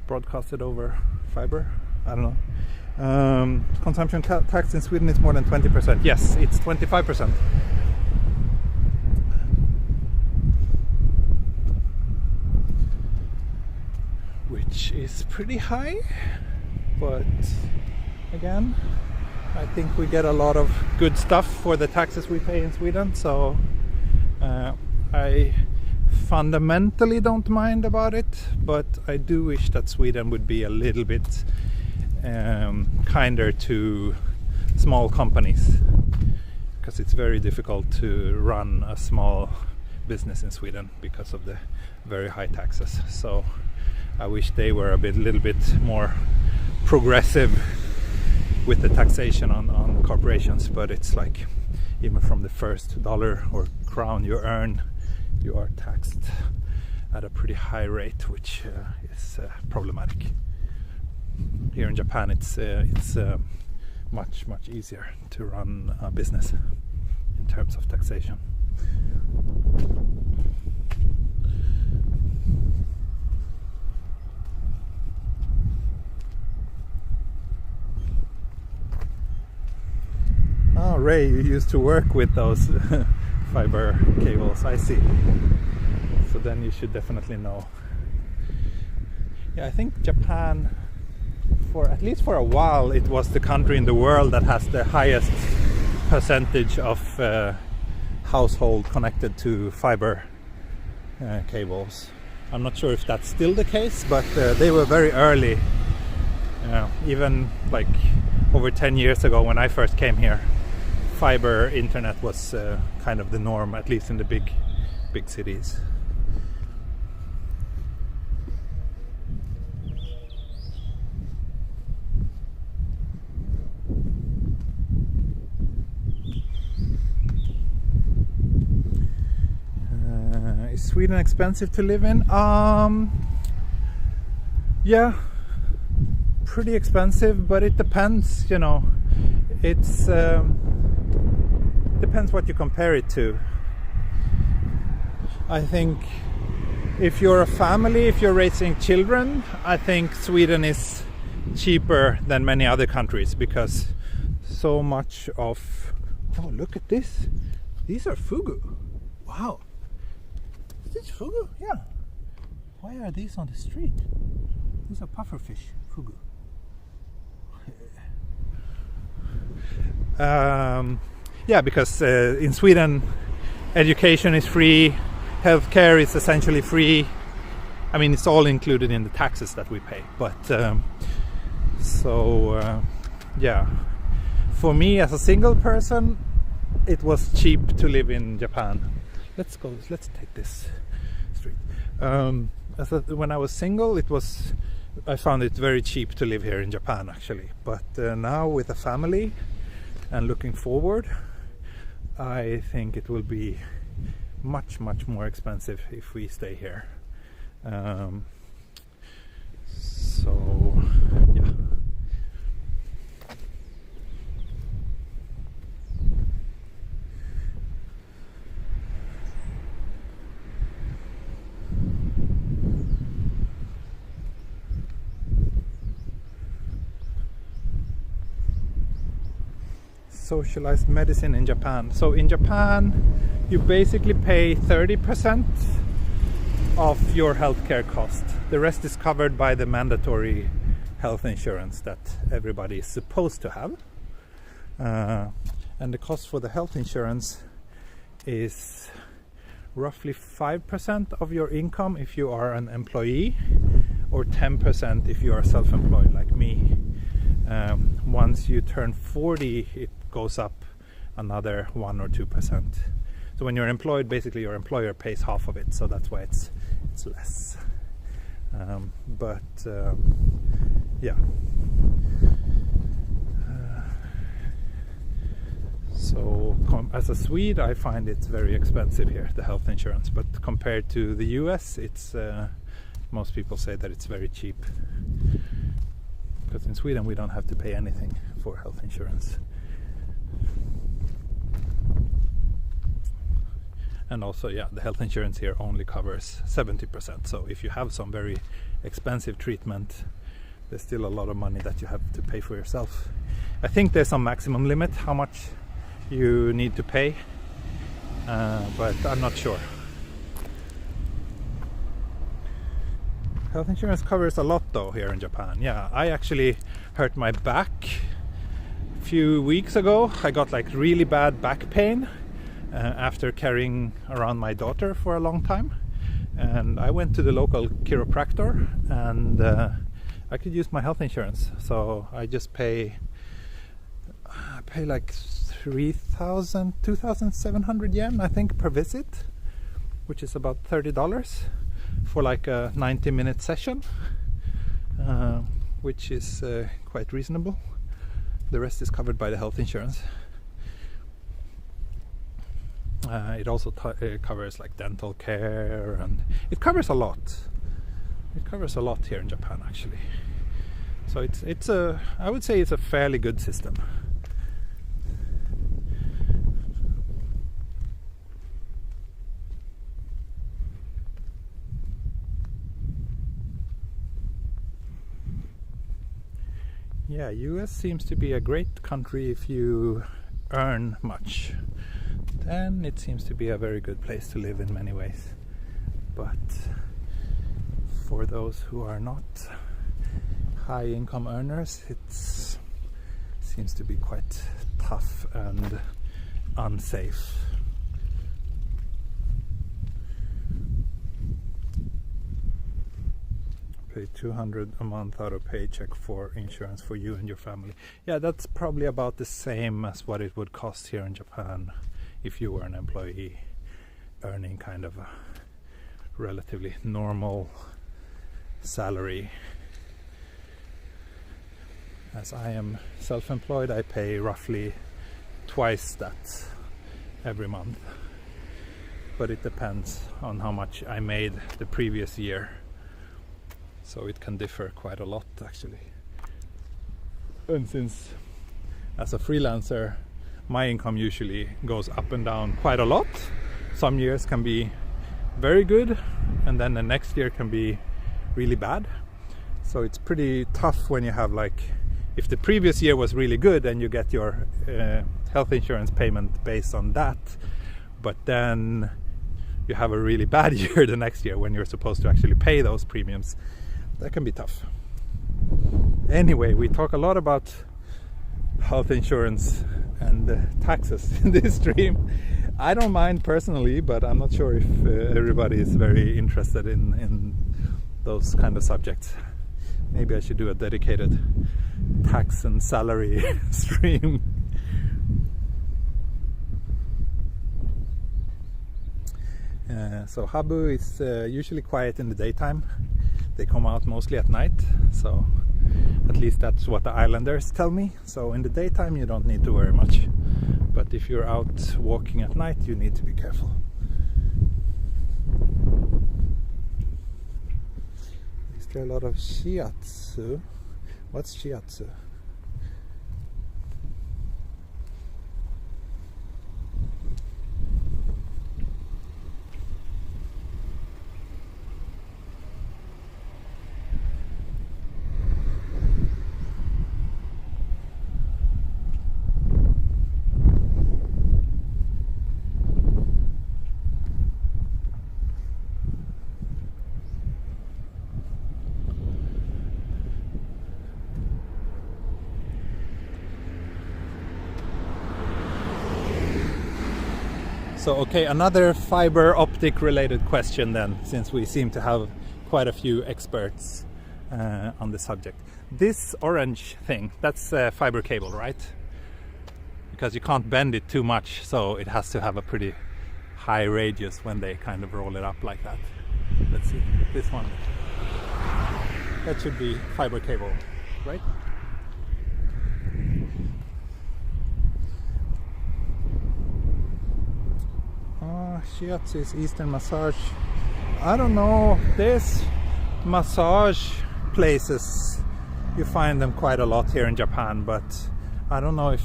A: broadcasted over fiber. I don't know. Consumption tax in Sweden is more than 20%. Yes, it's 25%. Which is pretty high, but again, I think we get a lot of good stuff for the taxes we pay in Sweden, so I fundamentally don't mind about it, but I do wish that Sweden would be a little bit kinder to small companies, because it's very difficult to run a small business in Sweden because of the very high taxes. So I wish they were a little bit more progressive with the taxation on corporations, but it's like even from the first dollar or crown you earn, you are taxed at a pretty high rate, which is problematic. Here in Japan, it's much easier to run a business in terms of taxation. Oh, Ray, you used to work with those fiber cables, I see. So then you should definitely know. Yeah, I think Japan, for at least for a while, it was the country in the world that has the highest percentage of household connected to fiber cables. I'm not sure if that's still the case, but they were very early. Even like over 10 years ago when I first came here, fiber internet was kind of the norm, at least in the big cities. Is Sweden expensive to live in? Yeah, pretty expensive, but it depends, you know. It's depends what you compare it to. I think if you're a family, if you're raising children, I think Sweden is cheaper than many other countries, because so much of... Oh, look at this. These are fugu. Wow. Is this fugu? Yeah. Why are these on the street? These are pufferfish. Fugu. Yeah, because in Sweden education is free, healthcare is essentially free. I mean, it's all included in the taxes that we pay. But yeah, for me as a single person, it was cheap to live in Japan. Let's take this street. When I was single, I found it very cheap to live here in Japan, actually. But now with a family and looking forward, I think it will be much more expensive if we stay here. So yeah. socialized medicine in Japan. So in Japan, you basically pay 30% of your healthcare cost. The rest is covered by the mandatory health insurance that everybody is supposed to have. And the cost for the health insurance is roughly 5% of your income if you are an employee, or 10% if you are self-employed like me. Once you turn 40, it goes up another 1 or 2%. So when you're employed, basically your employer pays half of it, so that's why it's less. Yeah. So as a Swede, I find it very expensive here, the health insurance. But compared to the US, it's most people say that it's very cheap. Because in Sweden we don't have to pay anything for health insurance. And also, yeah, the health insurance here only covers 70%. So if you have some very expensive treatment, there's still a lot of money that you have to pay for yourself. I think there's some maximum limit how much you need to pay, but I'm not sure. Health insurance covers a lot though here in Japan. Yeah, I actually hurt my back a few weeks ago. I got like really bad back pain after carrying around my daughter for a long time, and I went to the local chiropractor, and I could use my health insurance. So I just pay like 2,700 yen, I think, per visit, which is about $30 for like a 90-minute session, which is quite reasonable. The rest is covered by the health insurance. It also covers like dental care, and it covers a lot. It covers a lot here in Japan, actually. So I would say it's a fairly good system. Yeah, US seems to be a great country if you earn much. Then it seems to be a very good place to live in many ways. But for those who are not high income earners, it seems to be quite tough and unsafe. Pay 200 a month out of paycheck for insurance for you and your family. Yeah, that's probably about the same as what it would cost here in Japan if you were an employee earning kind of a relatively normal salary. As I am self-employed, I pay roughly twice that every month, but it depends on how much I made the previous year. So it can differ quite a lot, actually. And since as a freelancer my income usually goes up and down quite a lot, some years can be very good and then the next year can be really bad. So it's pretty tough when you have, like, if the previous year was really good and you get your health insurance payment based on that, but then you have a really bad year the next year when you're supposed to actually pay those premiums. That can be tough. Anyway, we talk a lot about health insurance and taxes in this stream. I don't mind personally, but I'm not sure if everybody is very interested in those kind of subjects. Maybe I should do a dedicated tax and salary stream. So Habu is usually quiet in the daytime. They come out mostly at night, so at least that's what the islanders tell me. So in the daytime you don't need to worry much, but if you're out walking at night you need to be careful. Is there a lot of shiatsu? What's shiatsu? So, okay, another fiber optic related question then, since we seem to have quite a few experts on the subject. This orange thing, that's fiber cable, right? Because you can't bend it too much, so it has to have a pretty high radius when they kind of roll it up like that. Let's see, this one. That should be fiber cable, right? Shiatsu is Eastern massage. I don't know, there's massage places, you find them quite a lot here in Japan, but I don't know if,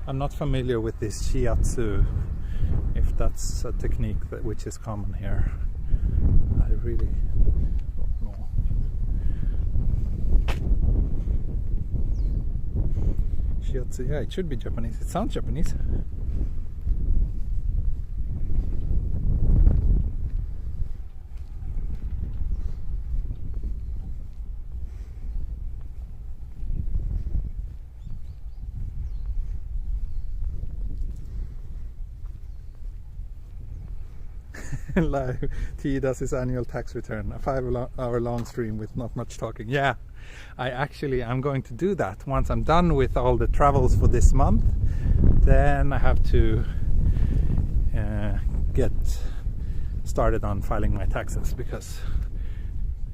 A: I'm not familiar with this shiatsu, if that's a technique that which is common here. I really don't know. Shiatsu, yeah, it should be Japanese. It sounds Japanese. Live, T does his annual tax return, a 5-hour long stream with not much talking. Yeah, I'm going to do that once I'm done with all the travels for this month. Then I have to get started on filing my taxes, because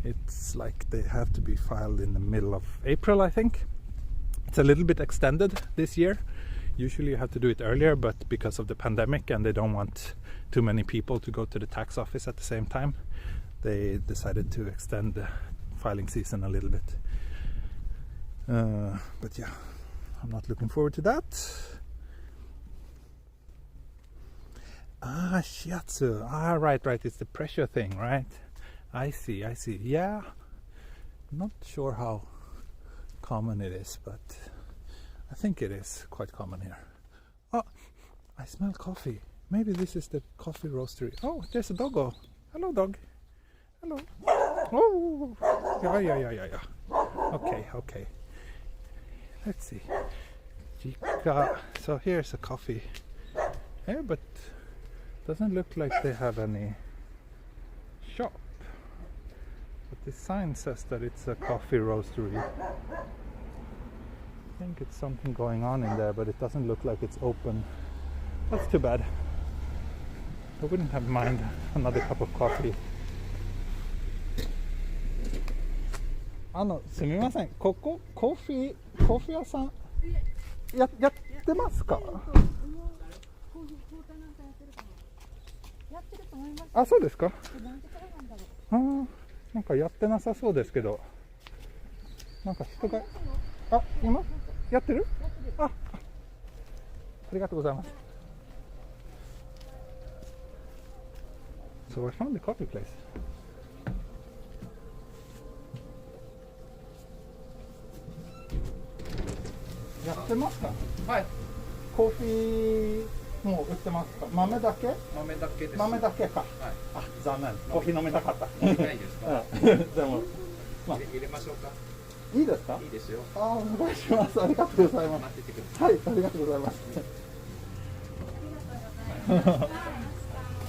A: it's like they have to be filed in the middle of April, I think. It's a little bit extended this year. Usually you have to do it earlier, but because of the pandemic and they don't want too many people to go to the tax office at the same time, they decided to extend the filing season a little bit. But yeah, I'm not looking forward to that. Shiatsu. Right, it's the pressure thing, right? I see. Yeah, I'm not sure how common it is, but I think it is quite common here. Oh, I smell coffee. Maybe this is the coffee roastery. Oh, there's a doggo. Hello, dog. Hello. Oh, yeah. Okay. Let's see. Chica. So here's a coffee. Yeah, but doesn't look like they have any shop. But the sign says that it's a coffee roastery. I think it's something going on in there, but it doesn't look like it's open. That's too bad. I wouldn't have mind another cup of coffee. すみません。ここコーヒー屋さんやってますか？あ、そうですか。なんかやってなさそうですけど。なんか人が今やってる？ありがとうございます。So I found the coffee place. やってますか？はい。コーヒーもう売ってますか？豆だけ？豆だけです。豆だけか。はい。あ、残念。コーヒー飲めたかった。ないですか？でも、入れましょうか。いいですか？いいですよ。お願いします。ありがとうございます。待っててください。はい、ありがとうございます。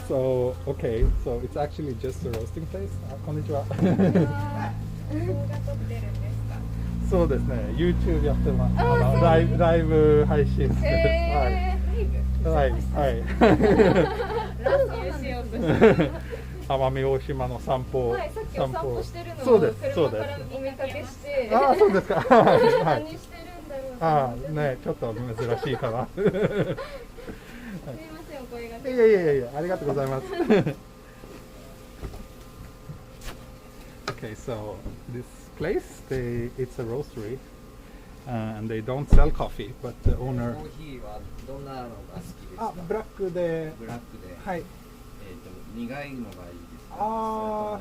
A: So, okay, so it's actually just a roasting place. こんにちは。そうですね、YouTube やってます。ライブ配信してる。はい。奄美大島の散歩。はい、さっきお散歩してるのを車からお見かけして。あ、そうですか。何してるんだろう。あ、ね、ちょっと珍しいかな。すみません、お声が。いや、ありがとうございます。Okay, so this place, it's a roastery, and they don't sell coffee, but the owner. コーヒーはどんなのが好きですか？ブラックで。はい。苦いのがいいですか？ちょ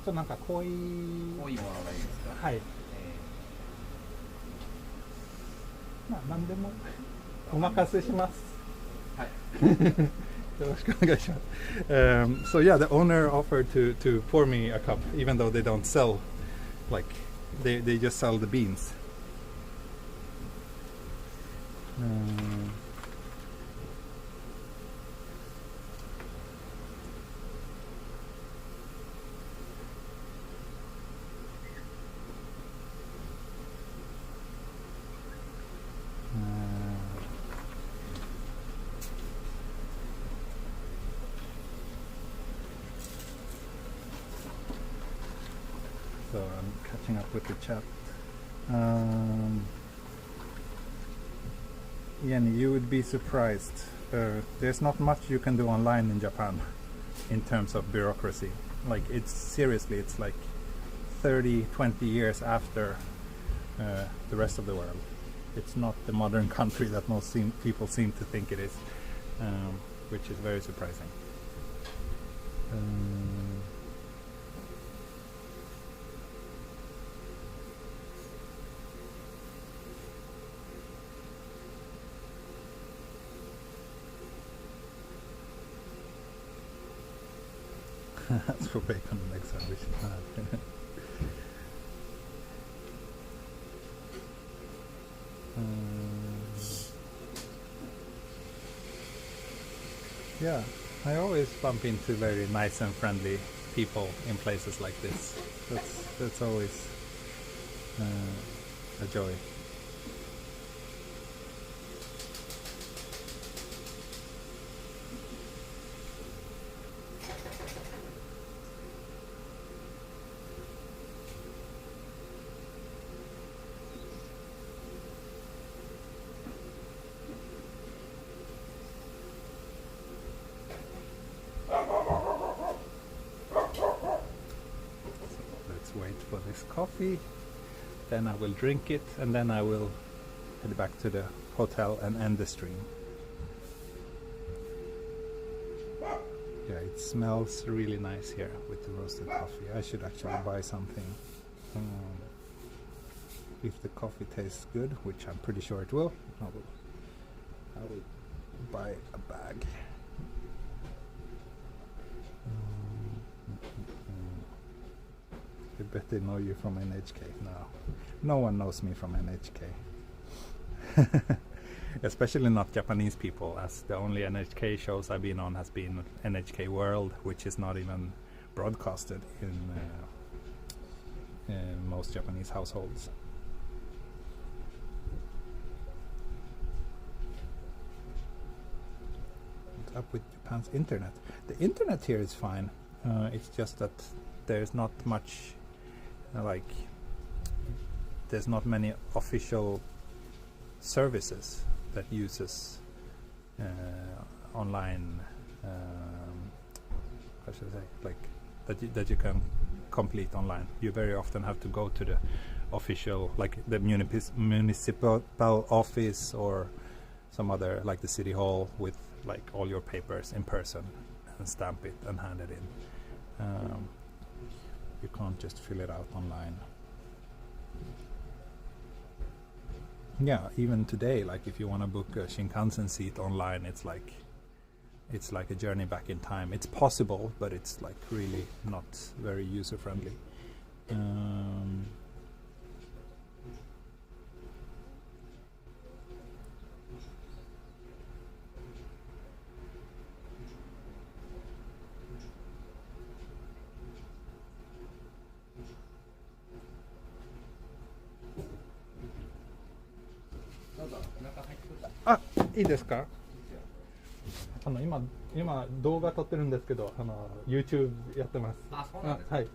A: っとなんか濃いものがいいですか？はい。まあ何でもお任せします。はい。よろしくお願いします。So yeah, the owner offered to pour me a cup, even though they don't sell, like they just sell the beans. so I'm catching up with the chat. Jenny, you would be surprised. There's not much you can do online in Japan in terms of bureaucracy. Like, it's seriously, it's like 30-20 years after the rest of the world. It's not the modern country that most people seem to think it is, which is very surprising. That's for bacon and egg sandwich. Yeah, I always bump into very nice and friendly people in places like this. That's always a joy. For this coffee, then I will drink it, and then I will head back to the hotel and end the stream. Yeah, it smells really nice here with the roasted coffee. I should actually buy something. If the coffee tastes good, which I'm pretty sure it will, I will buy a bag. I bet they know you from NHK. No one knows me from NHK. Especially not Japanese people, as the only NHK shows I've been on has been NHK World, which is not even broadcasted in most Japanese households. What's up with Japan's internet? The internet here is fine. It's just that there's not much there's not many official services that uses online how should I say, like that you can complete online. You very often have to go to the official, like the municipal office or some other, like the city hall, with like all your papers in person and stamp it and hand it in. You can't just fill it out online. Yeah, even today, like if you want to book a Shinkansen seat online, it's like a journey back in time. It's possible, but it's like really not very user friendly.あ、いいですか？今動画撮ってるんですけど、YouTube やってます。あ、そうなんですか。はい。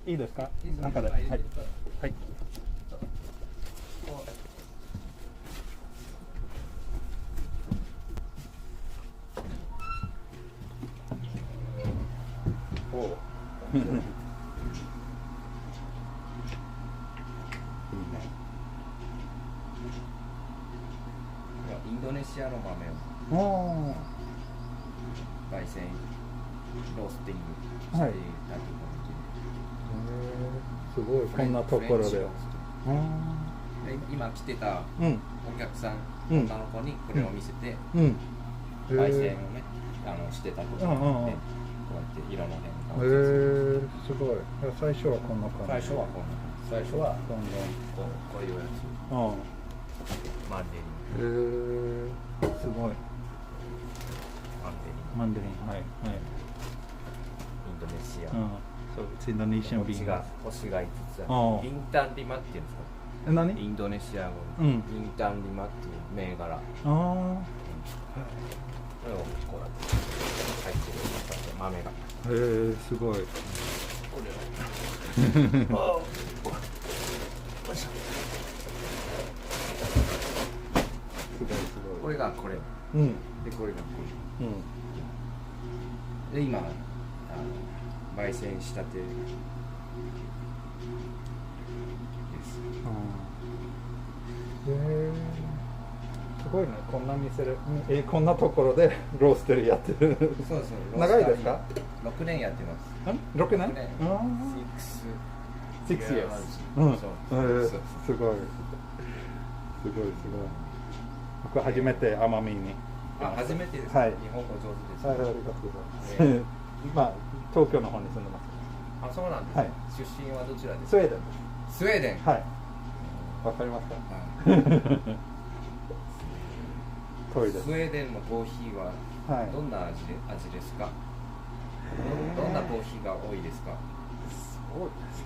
A: いいですか？中で。はい。はい。おお。いいね。
B: インドネシアの豆を焙煎ロースティングしていたり
A: すごい、こんなところで。
B: 今来てたお客さん、女の子にこれを見せて、焙煎をねしてたことがあって、こうやって色の変化を
A: すごい。最初はこんな感じ。
B: 最初はこんな感じ。最初はどんどんこういうやつマンデリン。
A: すごい。マンデリン、はい、はい。
B: インドネシア。
A: そう、インドネシアンビーン。
B: 星が5つある。インタンリマっていうんですか。
A: 何？
B: インドネシア語で。インタンリマっていう銘柄。これをこうやって入ってる豆が。
A: すごい。
B: これはこれがこれ、
A: うん、
B: でこれがこれ、
A: うん、
B: で今焙煎したてです。
A: すごいね、こんな店で、こんなところでローステリーやってる。
B: そうですね。
A: 長いですか
B: ？6年やってます。
A: 6年？6 years。うん。すごい。すごい。僕初めて奄美に。
B: 初めてです。
A: はい。
B: 日本語上手です。
A: はい、ありがとうございます。今東京の方に住んでます。
B: そうなんです。はい。出身はどちらですか？
A: スウェーデン。
B: スウェーデン。
A: はい。わかりますか？遠いです。
B: スウェーデンのコーヒーはどんな味ですか？どんなコーヒーが多いですか？
A: そうです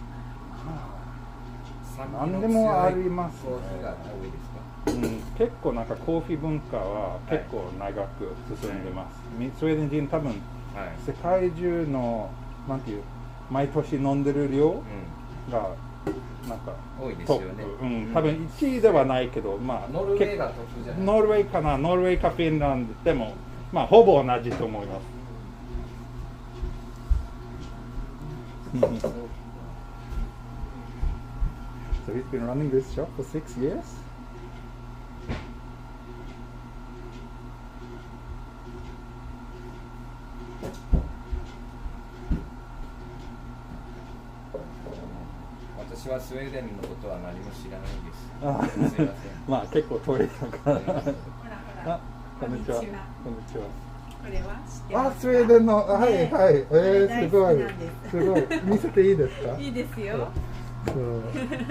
A: ね。
B: 何
A: でもありますね。
B: コーヒーが多いですか？
A: 結構なんかコーヒー文化は結構長く進んでます。スウェーデン人多分世界中のなんていう毎年飲んでる量がなんか
B: 多いですよね。
A: 多分1位ではないけど、まあ
B: ノルウェーがトップじゃない。
A: ノルウェーかな、ノルウェーかフィンランドでもまあほぼ同じと思います。So he's been running this shop for 6 years.
B: 私はスウェーデンのことは何も知らないです。すいません。
A: まあ結構遠いから。あ、こんにちは。こんにちは。
C: これは知ってますか？
A: スウェーデンの、はいはい、すごい、すごい、見せていいですか？
C: いいですよ。
A: So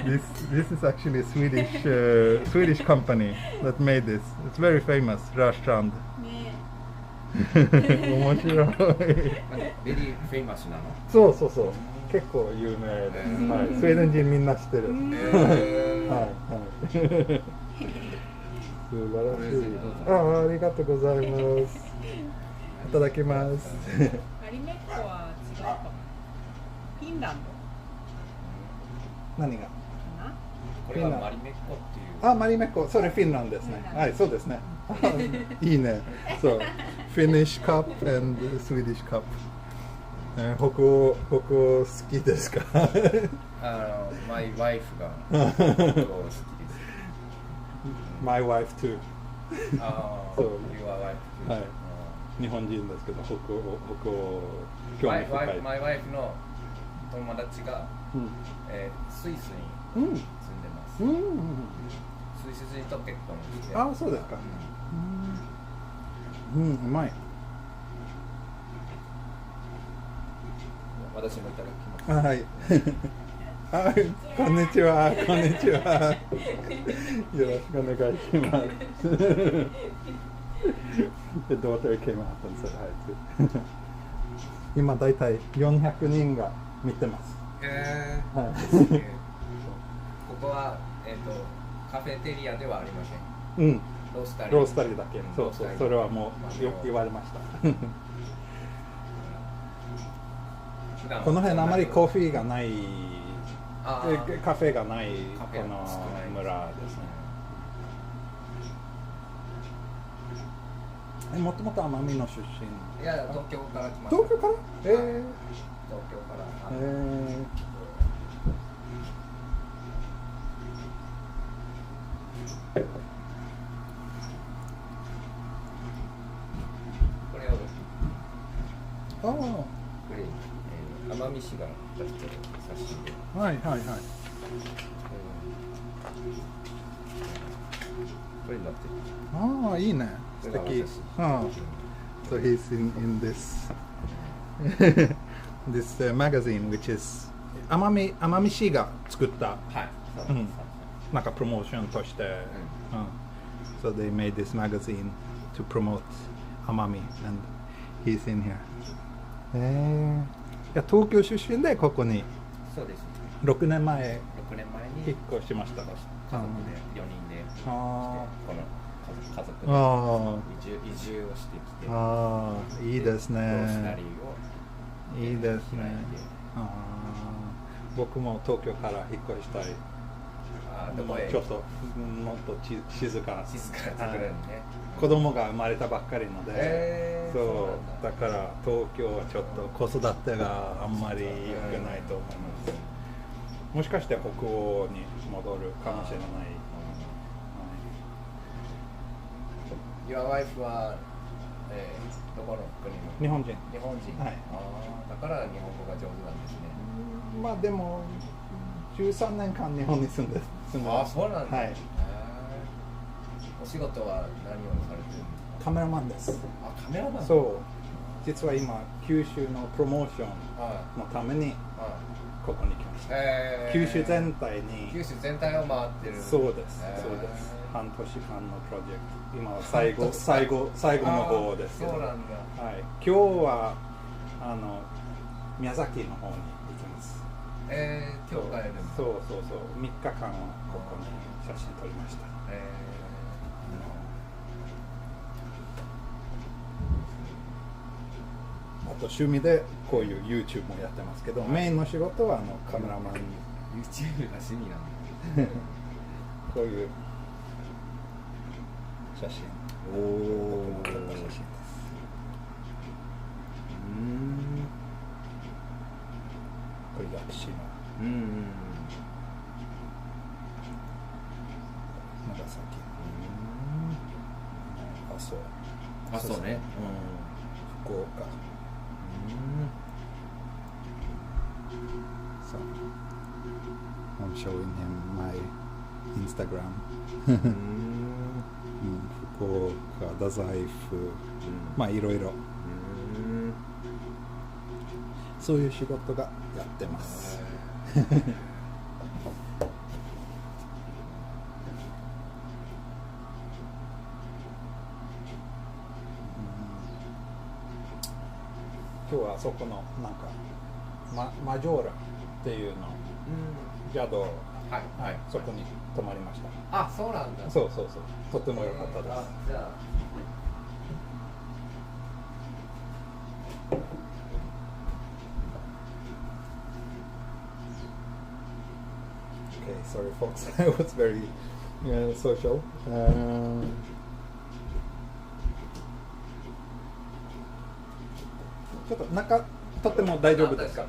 A: this is actually a Swedish company that made this. It's very famous, Rörstrand. 面白い。
B: ベリーフェイマスなの？
A: そうそうそう。結構有名です。はい、スウェーデン人みんな知ってる。はいはい。素晴らしい。ありがとうございます。いただきます。
C: マリメッコは違うかも。フィンランド。
A: 何が？
B: これがマリメッコっていう。
A: マリメッコ、それフィンランドですね。はい、そうですね。いいね。そう、Finnish cup and Swedish cup。北欧好きですか？
B: マイワイフが北欧好きです。
A: My wife too。
B: そう、Your wife too。
A: はい。日本人ですけど、北欧興味深い。
B: マイワイフの友達がスイスに住んでます。スイス人と結婚して。
A: そうですか。うまい。
B: 私もいただきます。
A: はい。こんにちは。こんにちは。よろしくお願いします。The daughter came out and said hi too. 今だいたい400人が見てます。
B: ここはカフェテリアではありません。ロースタリー
A: だけ。そう、それはもう言われました。この辺あまりコーヒーがない、カフェがないこの村ですね。もともと奄美の出身。
B: いや、東京から来ました。
A: 東京から？
B: 東京から。これを。奄美市が出してる写真で。
A: はい。
B: これになってる。
A: いいね。素敵。So he's in this this magazine which is 奄美市が作った。なんかプロモーションとして。So they made this magazine to promote Amami and he's in here. 東京出身でここに6年前に引っ越しました。
B: 家族で4人でこの家族で移住をしてきて、
A: いいですね。
B: ロースタリーを
A: いいですね。僕も東京から引っ越したい。
B: どこへ
A: ちょっともっと静かな
B: 静かなところにね、
A: 子供が生まれたばっかりので、
B: そう
A: だから東京はちょっと子育てがあんまり良くないと思います。もしかして北欧に戻るかもしれない。
B: Your wife は、どこの国の？
A: 日本人。
B: 日本人。
A: はい。
B: だから日本語が上手なんですね。
A: まあでも13年間日本に住んで
B: ああ、そうなんだ。
A: はい。
B: お仕事は何をされてるんですか？
A: カメラマンです。
B: あ、カメラマン。
A: そう。実は今九州のプロモーションのためにここに来ました。九州全体に。
B: 九州全体を回ってる。
A: そうです。そうです。半年間のプロジェクト。今は最後の方ですけど。
B: そうなんだ。
A: はい。今日は宮崎の方に行きます。
B: 今日帰る。
A: そう3日間はここに写真撮りました。あと趣味でこういう YouTube もやってますけど、メインの仕事はカメラマン。
B: YouTube が趣味なんだ。
A: こういう写真。撮った写真です。これ屋久島。長崎。阿蘇ね。福岡。So I'm showing him my Instagram. 福岡、太宰府、まあいろいろ。そういう仕事がやってます。今日はそこのなんかマジョーラっていうの宿、そこに泊まりました。
B: あ、そうなんだ。
A: そうとても良かったです。
B: じゃあ
A: Okay, sorry folks, I was very social. ちょっと中とっても大丈夫ですか？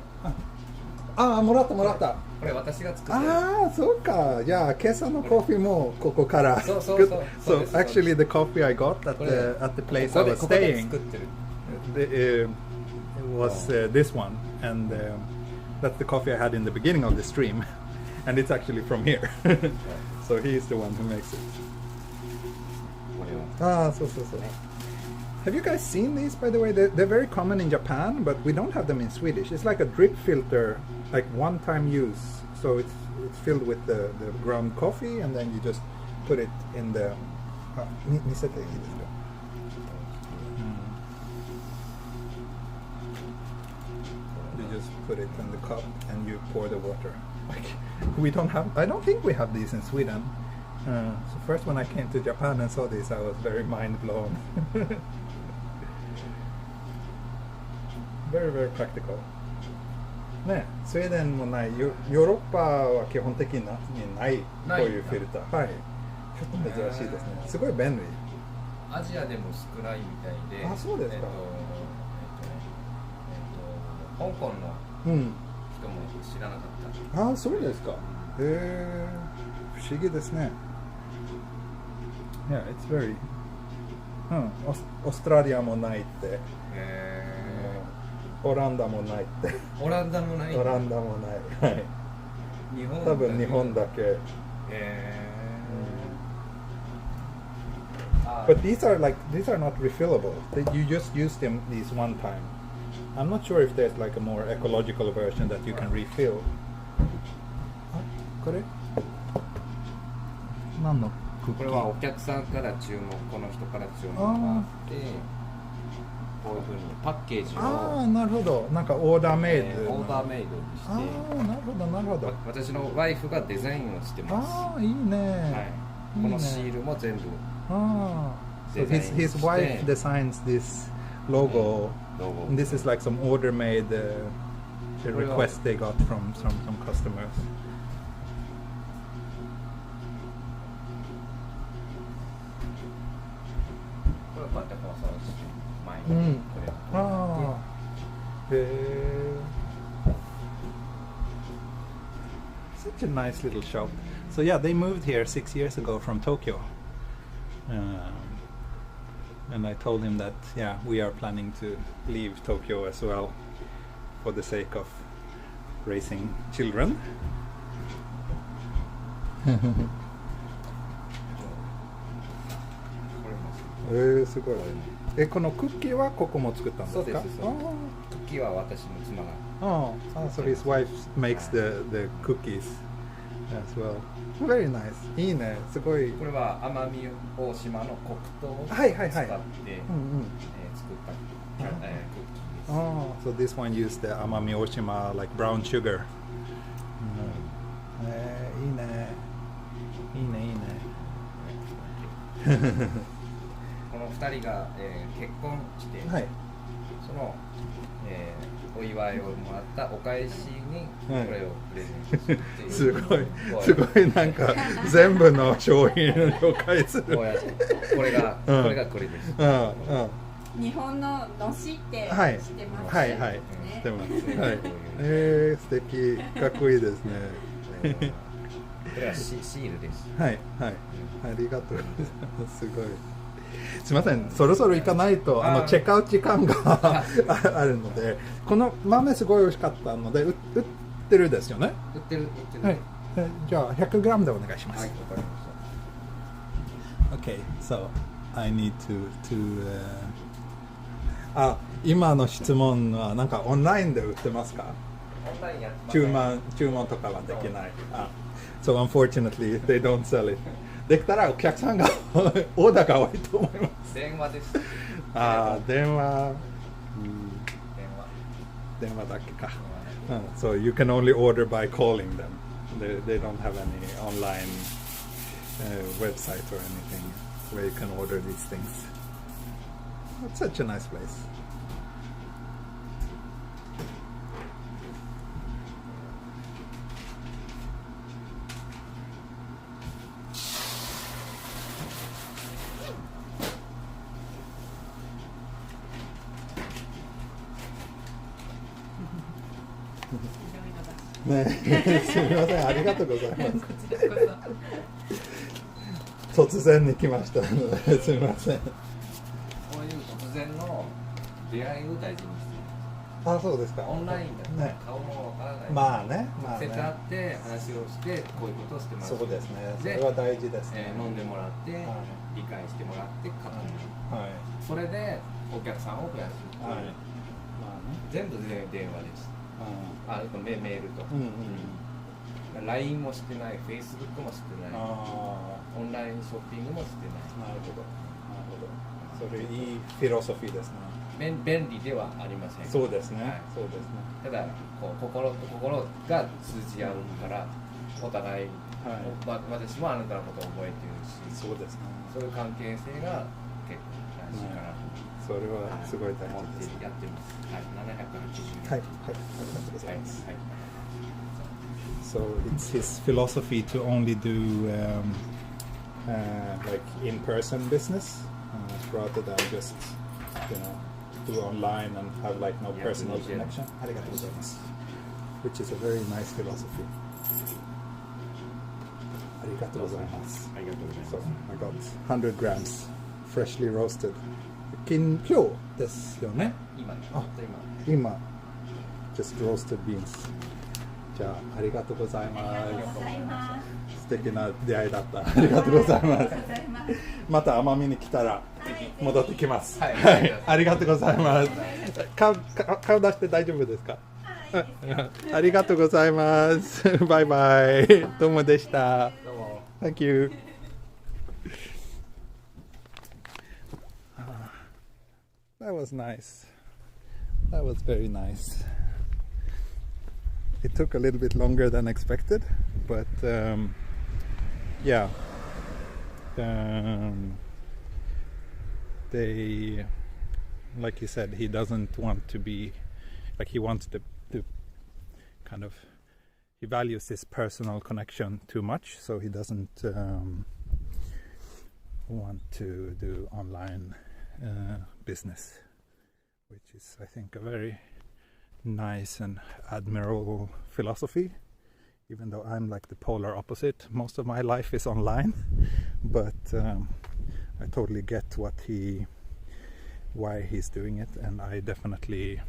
A: もらった。
B: これ私が作ってる。
A: そうか。じゃあ今朝のコーヒーもここから。So actually the coffee I got at the place I was staying was this one, and that's the coffee I had in the beginning of the stream, and it's actually from here. So he is the one who makes it. そう。Have you guys seen these, by the way? They're very common in Japan, but we don't have them in Swedish. It's like a drip filter, like one-time use. So it's filled with the ground coffee, and then you just put it in the... You just put it in the cup, and you pour the water. We don't have... I don't think we have these in Sweden. So first when I came to Japan and saw this, I was very mind blown. Very, very practical. ね、スウェーデンもない、ヨーロッパは基本的にないこういうフィルター。はい。ちょっと珍しいですね。すごい便利。
B: アジアでも少ないみたいで。
A: そうですか。
B: 香港の人も知らなかった。
A: そうですか。不思議ですね。Yeah, it's very. オーストラリアもないって。オランダもないって。
B: オランダもない。
A: はい。多分日本だけ。But these are not refillable. You just use these one time. I'm not sure if there's like a more ecological version that you can refill. これ？何のクッキー？
B: これはお客さんからこの人から注文があって。こういう風にパッケージを
A: なるほど。なんかオーダーメイドにして。なるほど。
B: 私のワイフがデザインをしてます。
A: いいね。
B: はい。このシールも全部。
A: So his wife designs this logo. And this is like some order made the request they got from some customers.
B: これはこうやって放送して前にこれを
A: Such a nice little shop. So yeah, they moved here 6 years ago from Tokyo. And I told him that yeah, we are planning to leave Tokyo as well for the sake of raising children. すごい。このクッキーはここも作ったんですか？そうです。ク
B: ッキーは私の妻が。
A: So his wife makes the cookies as well. Very nice. いいね。すごい。
B: これは奄美大島の黒糖を使って作ったクッキーです。
A: So this one used the Amami Oshima like brown sugar. いいね。いいねいいね。
B: この2人が、結婚して、その、お祝いをもらったお返しにこれをプレゼントするっていう、
A: すごいなんか全部の商品を紹介する。
B: これがこれです。
C: 日本ののしって知ってます？知
A: ってます。素敵、かっこいいですね。
B: これはシールです。
A: ありがとうございます。すごい。すみません、そろそろ行かないとチェックアウト時間があるので、この豆すごい美味しかったので売ってるですよね。
B: 売ってる。
A: じゃあ 100g でお願いします。
B: はい、わかりました。
A: Okay, so I need to 今の質問はなんかオンラインで売ってますか？
B: オンラインやってます。
A: 注文とかはできない。So unfortunately they don't sell it. できたらお客さんがオーダーが多いと思います。
B: 電話です。
A: 電話だけか。So you can only order by calling them. They don't have any online website or anything where you can order these things. It's such a nice place.ね、すみません、ありがとうございます。突然に来ましたので、すみません。
B: こういう突然の出会いを大事にして。
A: そうですか。
B: オンラインだと顔もわからない。
A: まあね。
B: 接会って話をしてこういうことをしてます。
A: そうですね。それは大事ですね。
B: 飲んでもらって、理解してもらって買ってもらう。それでお客さんを増やす。全部電話です。メールと、LINE もしてない、Facebook もしてない、オンラインショッピングもしてない。
A: なるほど。それいいフィロソフィーですね。
B: 便利ではありません。
A: そうですね。
B: ただ心と心が通じ合うから、お互い、私もあなたのことを覚えてるし、
A: そうですね。
B: そういう関係性が結構大事かなと。
A: それはすごい大事です。
B: やってます。780円。
A: はい。ありがとうございます。So it's his philosophy to only do like in-person business rather than just do online and have like no personal connection. ありがとうございます。Which is a very nice philosophy. ありがとうございます。
B: ありがとうございます。
A: So I got 100 grams freshly roasted. 今日ですよね。今 just roasted beans。じゃあありがとうございます。素敵な出会いだった。ありがとうございます。また奄美に来たら戻ってきます。はい、ありがとうございます。顔出して大丈夫ですか？ありがとうございます。バイバイ。どうもでした。
B: どうも。
A: Thank you. That was nice. That was very nice. It took a little bit longer than expected, but yeah. They, like he said, he doesn't want to be like he wants the kind of, he values his personal connection too much, so he doesn't want to do online business, which is, I think, a very nice and admirable philosophy, even though I'm like the polar opposite. Most of my life is online, but I totally get why he's doing it, and I definitely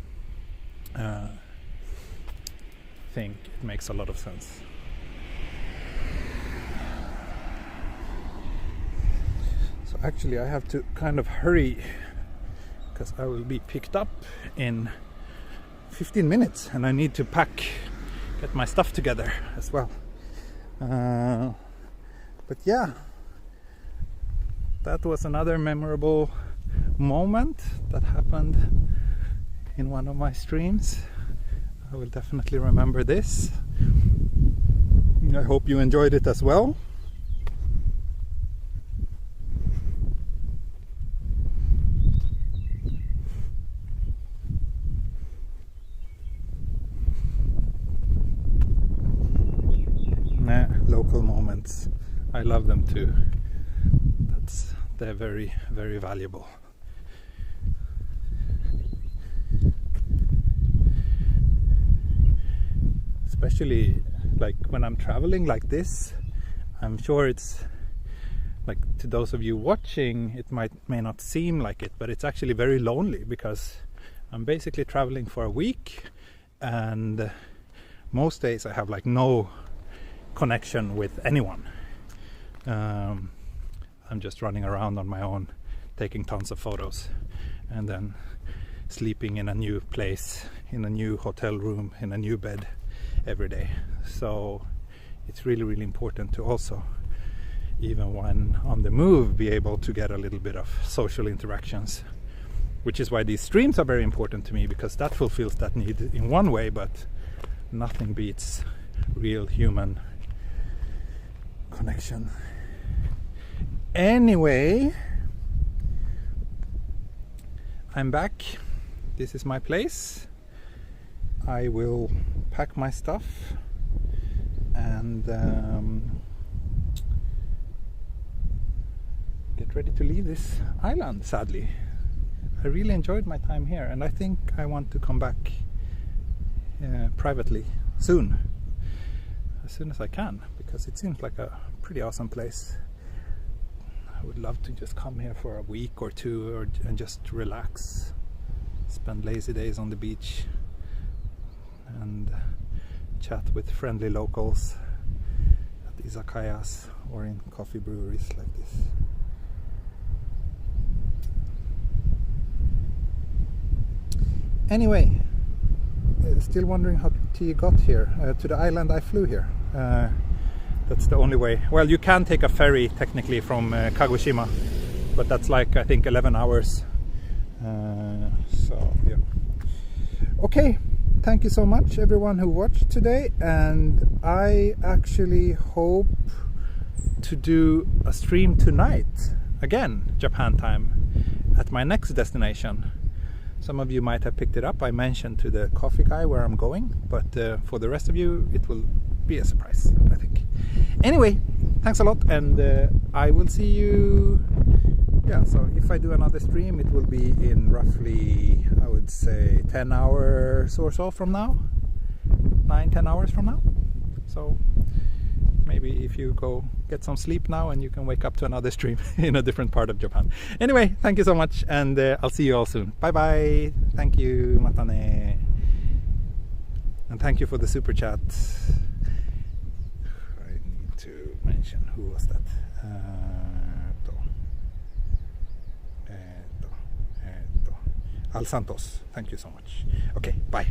A: think it makes a lot of sense. So actually I have to kind of hurry because I will be picked up in 15 minutes and I need to get my stuff together as well. But yeah, that was another memorable moment that happened in one of my streams. I will definitely remember this. I hope you enjoyed it as well. Local moments, I love them too. They're very, very valuable. Especially like when I'm traveling like this, I'm sure it's like, to those of you watching, it may not seem like it, but it's actually very lonely because I'm basically traveling for a week, and most days I have like no connection with anyone. I'm just running around on my own, taking tons of photos, and then sleeping in a new place, in a new hotel room, in a new bed every day. So it's really, really important to also, even when on the move, be able to get a little bit of social interactions, which is why these streams are very important to me, because that fulfills that need in one way, but nothing beats real human connection. Anyway, I'm back. This is my place. I will pack my stuff and get ready to leave this island, sadly. I really enjoyed my time here, and I think I want to come back privately soon, as soon as I can, because it seems like a pretty awesome place. I would love to just come here for a week or two and just relax, spend lazy days on the beach and chat with friendly locals at izakayas or in coffee breweries like this. Anyway, still wondering how T got here, to the island I flew here. That's the only way. Well, you can take a ferry technically from Kagoshima, but that's like, I think, 11 hours. So yeah. Okay, thank you so much everyone who watched today, and I actually hope to do a stream tonight, again, Japan time, at my next destination. Some of you might have picked it up. I mentioned to the coffee guy where I'm going, but for the rest of you it will be a surprise, I think. Anyway, thanks a lot, and I will see you. Yeah, so if I do another stream, it will be in roughly, I would say, 10 hours or so from now. 9-10 hours from now. So maybe if you go get some sleep now, and you can wake up to another stream in a different part of Japan. Anyway, thank you so much, and I'll see you all soon. Bye bye. Thank you. Matane. And thank you for the super chat. I need to mention, who was that? Al Santos. Thank you so much. Okay, bye.